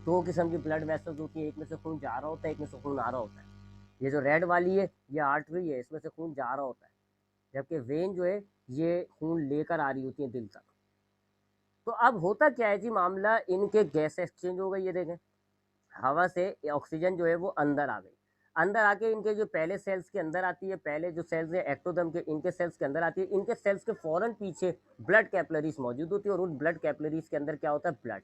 दो किस्म की ब्लड वेसल्स होती है, एक में से खून जा रहा होता है, एक में से खून आ रहा होता है। ये जो रेड वाली है ये आर्टरी है, इसमें से खून जा रहा होता है, जबकि वेन जो है ये खून लेकर आ रही होती है दिल तक। तो अब होता क्या है जी मामला, इनके गैस एक्सचेंज हो गई। ये देखें, हवा से ऑक्सीजन जो है वो अंदर आ गई, अंदर आके इनके जो पहले सेल्स के अंदर आती है, पहले जो सेल्स है एक्टोडर्म के, इनके सेल्स के अंदर आती है। इनके सेल्स के फौरन पीछे ब्लड कैपिलरीज मौजूद होती है और उन ब्लड कैपिलरीज के अंदर क्या होता है? ब्लड।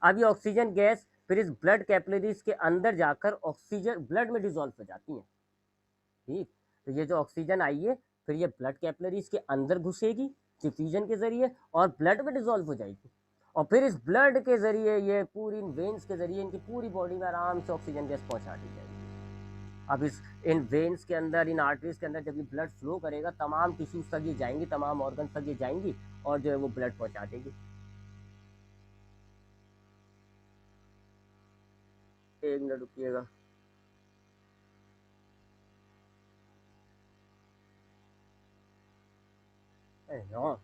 अब ये ऑक्सीजन गैस फिर इस ब्लड कैपिलरीज के अंदर जाकर ऑक्सीजन ब्लड में डिजोल्व हो जाती है। ठीक, तो ये जो ऑक्सीजन आई है फिर ये ब्लड कैपिलरीज के अंदर घुसेगी डिफ्यूजन के जरिए और ब्लड में डिजोल्व हो जाएगी, और फिर इस ब्लड के जरिए ये पूरी इन वेन्स के जरिए इनकी पूरी बॉडी में आराम से ऑक्सीजन गैस पहुंचा दी जाएगी। अब इस इन वेन्स के अंदर, इन आर्टरीज के अंदर जब ये ब्लड फ्लो करेगा तमाम टिश्यूज तक ये जाएंगी, तमाम ऑर्गन तक ये जाएंगी और जो है वो ब्लड पहुंचा देगी। एक मिनट रुकिएगा। हाँ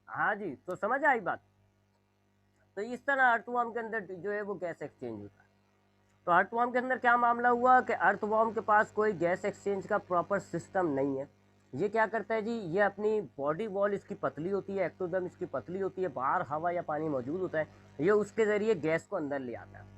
हाँ जी, तो समझ आई बात। तो इस तरह अर्थवॉर्म के अंदर जो है वो गैस एक्सचेंज होता है। तो अर्थवॉर्म के अंदर क्या मामला हुआ कि अर्थवॉर्म के पास कोई गैस एक्सचेंज का प्रॉपर सिस्टम नहीं है। ये क्या करता है जी, ये अपनी बॉडी वॉल इसकी पतली होती है, एक्टोडर्म इसकी पतली होती है, बाहर हवा या पानी मौजूद होता है, ये उसके ज़रिए गैस को अंदर ले आता है।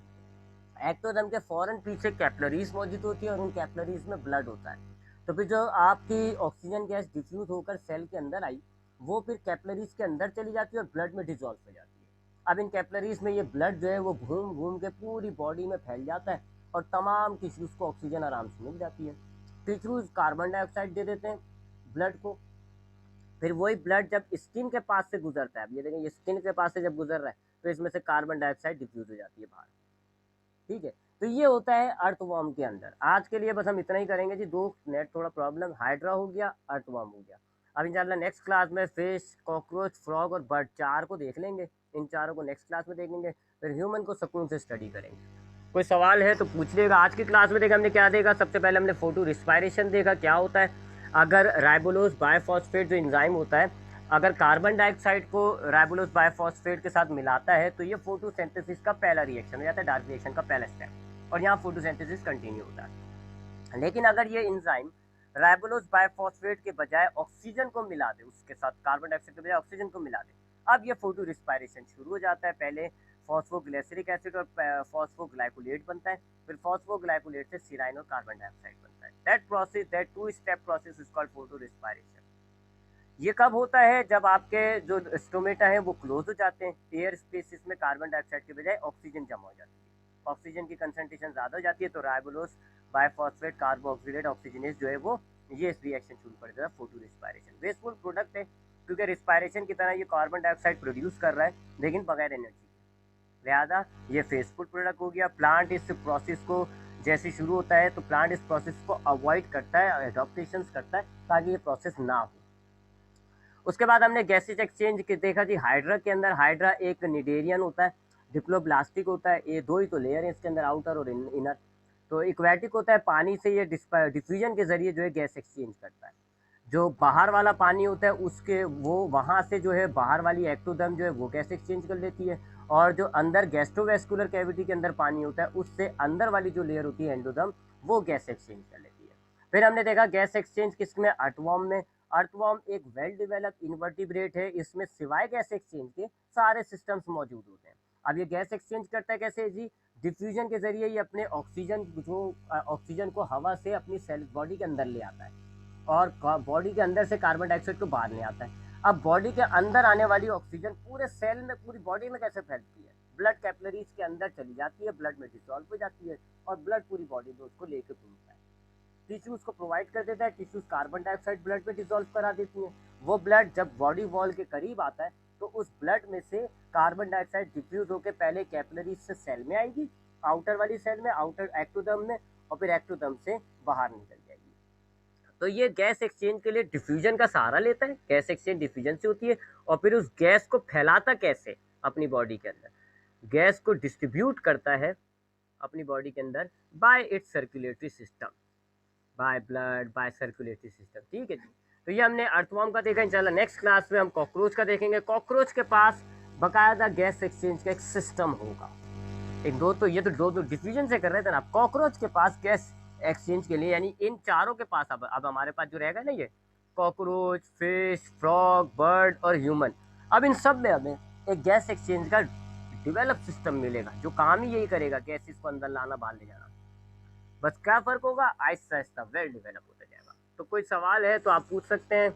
एक्टोडर्म के फ़ौरन पीछे कैपिलरीज मौजूद होती है और उन कैपिलरीज में ब्लड होता है। तो फिर जो आपकी ऑक्सीजन गैस डिफ्यूज होकर सेल के अंदर आई वो फिर कैपिलरीज के अंदर चली जाती है और ब्लड में डिजोल्व हो जाती है। अब इन कैपिलरीज में ये ब्लड जो है वो घूम घूम के पूरी बॉडी में फैल जाता है और तमाम टिश्यूज़ को ऑक्सीजन आराम से मिल जाती है। टिश्यूज़ कार्बन डाइऑक्साइड दे देते हैं ब्लड को, फिर वही ब्लड जब स्किन के पास से गुजरता है, अब ये देखें ये स्किन के पास से जब गुजर रहा है तो इसमें से कार्बन डाइऑक्साइड डिफ्यूज हो जाती है बाहर। ठीक है, तो ये होता है अर्थवॉर्म के अंदर। आज के लिए बस हम इतना ही करेंगे जी, दो नेट थोड़ा प्रॉब्लम, हाइड्रा हो गया, अर्थवॉर्म हो गया। अब इंशाल्लाह नेक्स्ट क्लास में फिश, कॉकरोच, फ्रॉग और बर्ड चार को देख लेंगे, इन चारों को नेक्स्ट क्लास में देखेंगे, फिर ह्यूमन को सुकून से स्टडी करेंगे। कोई सवाल है तो पूछ लेगा। आज की क्लास में देखा हमने क्या देखा, सबसे पहले हमने फोटो रिस्पायरेशन देखा क्या होता है। अगर राइबोलोज बायफॉस्फेट जो इंजाइम होता है अगर कार्बन डाइऑक्साइड को राइबोलोज बायफॉस्फेट के साथ मिलाता है तो ये फोटोसिंथेसिस का पहला रिएक्शन हो जाता है, डार्क रिएक्शन का पहला स्टेप, और यहाँ फोटोसिंथेसिस कंटिन्यू होता है। लेकिन अगर ये इंजाइम राइबोलोज बायफॉस्फेट के बजाय ऑक्सीजन को मिला दे, उसके साथ कार्बन डाइऑक्साइड के बजाय ऑक्सीजन को मिला दे, अब ये फोटो रिस्पायरेशन शुरू हो जाता है। पहले फॉस्फोग्लिसरिक एसिड और फॉस्फोग्लाइकोलेट बनता है, फिर फॉस्फोग्लाइकोलेट से सिराइन और कार्बन डाइऑक्साइड बनता है। That two step process is called photorespiration. ये कब होता है? जब आपके जो स्टोमेटा है वो क्लोज हो जाते हैं, एयर स्पेसिस में कार्बन डाइऑक्साइड के बजाय ऑक्सीजन जमा हो जाती है, ऑक्सीजन की कंसंट्रेशन ज़्यादा हो जाती है, तो राइबोलोस बाइफॉस्फेट कार्बोक्सिलेट ऑक्सीजनेस जो है वो ये रिएक्शन शुरू कर देता है, फोटो रिस्पायरेशन। वेस्टफुल प्रोडक्ट है क्योंकि रिस्पायरेशन की तरह ये कार्बन डाइऑक्साइड प्रोड्यूस कर रहा है लेकिन बगैर एनर्जी के, लिहाजा ये फेसफुल प्रोडक्ट हो गया। प्लांट इस प्रोसेस को जैसे शुरू होता है तो प्लांट इस प्रोसेस को अवॉइड करता है, एडॉप्टेशन करता है ताकि ये प्रोसेस ना हो। उसके बाद हमने गैसेज एक्सचेंज के देखा जी, हाइड्रा के अंदर हाइड्रा एक निडेरियन होता है, डिप्लोब्लास्टिक होता है, ये दो ही तो लेयर है इसके अंदर, आउटर और इनर। तो इक्वेटिक होता है, पानी से ये डिफ्यूजन के जरिए जो है गैस एक्सचेंज करता है। जो बाहर वाला पानी होता है उसके वो वहाँ से जो है बाहर वाली एक्टोदर्म जो है वो गैस एक्सचेंज कर लेती है, और जो अंदर गैस्ट्रोवेस्कुलर कैविटी के अंदर पानी होता है उससे अंदर वाली जो लेयर होती है एंडोदर्म वो गैस एक्सचेंज कर लेती है। फिर हमने देखा गैस एक्सचेंज किसमें? अर्थवॉर्म में। अर्थवॉर्म एक वेल डेवलप्ड इन्वर्टिब्रेट है, इसमें सिवाय गैस एक्सचेंज के सारे सिस्टम्स मौजूद होते हैं। अब ये गैस एक्सचेंज करता है कैसे जी? डिफ्यूजन के जरिए ये अपने ऑक्सीजन जो ऑक्सीजन को हवा से अपनी सेल बॉडी के अंदर ले आता है और बॉडी के अंदर से कार्बन डाइऑक्साइड को बाहर ले आता है। अब बॉडी के अंदर आने वाली ऑक्सीजन पूरे सेल में, पूरी बॉडी में कैसे फैलती है? ब्लड कैपिलरीज के अंदर चली जाती है, ब्लड में डिसॉल्व हो जाती है और ब्लड पूरी बॉडी में उसको लेके घूमता है। टिश्यूज को प्रोवाइड कर देता है, टिश्यूज कार्बन डाइऑक्साइड ब्लड में डिसॉल्व करा देती हैं। वो ब्लड जब बॉडी वॉल के करीब आता है तो उस ब्लड में से कार्बन डाइऑक्साइड डिफ्यूज होकर पहले कैपिलरीज से सेल में आएगी, आउटर वाली सेल में, आउटर एक्टोदर्म में, और फिर एक्टोदर्म से बाहर निकल जाएगी। तो ये गैस एक्सचेंज के लिए डिफ्यूजन का सहारा लेता है, गैस एक्सचेंज डिफ्यूजन से होती है। और फिर उस गैस को फैलाता कैसे? अपनी बॉडी के अंदर गैस को डिस्ट्रीब्यूट करता है अपनी बॉडी के अंदर by its circulatory system, by blood, by circulatory system. ठीक है जी। तो ये हमने अर्थवॉर्म का देखा। इंशाल्लाह नेक्स्ट क्लास में हम कॉकरोच का देखेंगे। कॉकरोच के पास बकायदा गैस एक्सचेंज का एक सिस्टम होगा। एक दो तो ये तो दो डिफिजन से कर रहे थे ना, कॉकरोच के पास गैस एक्सचेंज के लिए, यानी इन चारों के पास अब हमारे पास जो रहेगा ना, ये कॉकरोच, फिश, फ्रॉग, बर्ड और ह्यूमन, अब इन सब में हमें एक गैस एक्सचेंज का डेवलप सिस्टम मिलेगा जो काम ही यही करेगा, गैसेस को अंदर लाना बाहर ले जाना। बस क्या फ़र्क होगा? आहिस्ता आहिस्ता वेल डेवलप होता जाएगा। तो कोई सवाल है तो आप पूछ सकते हैं।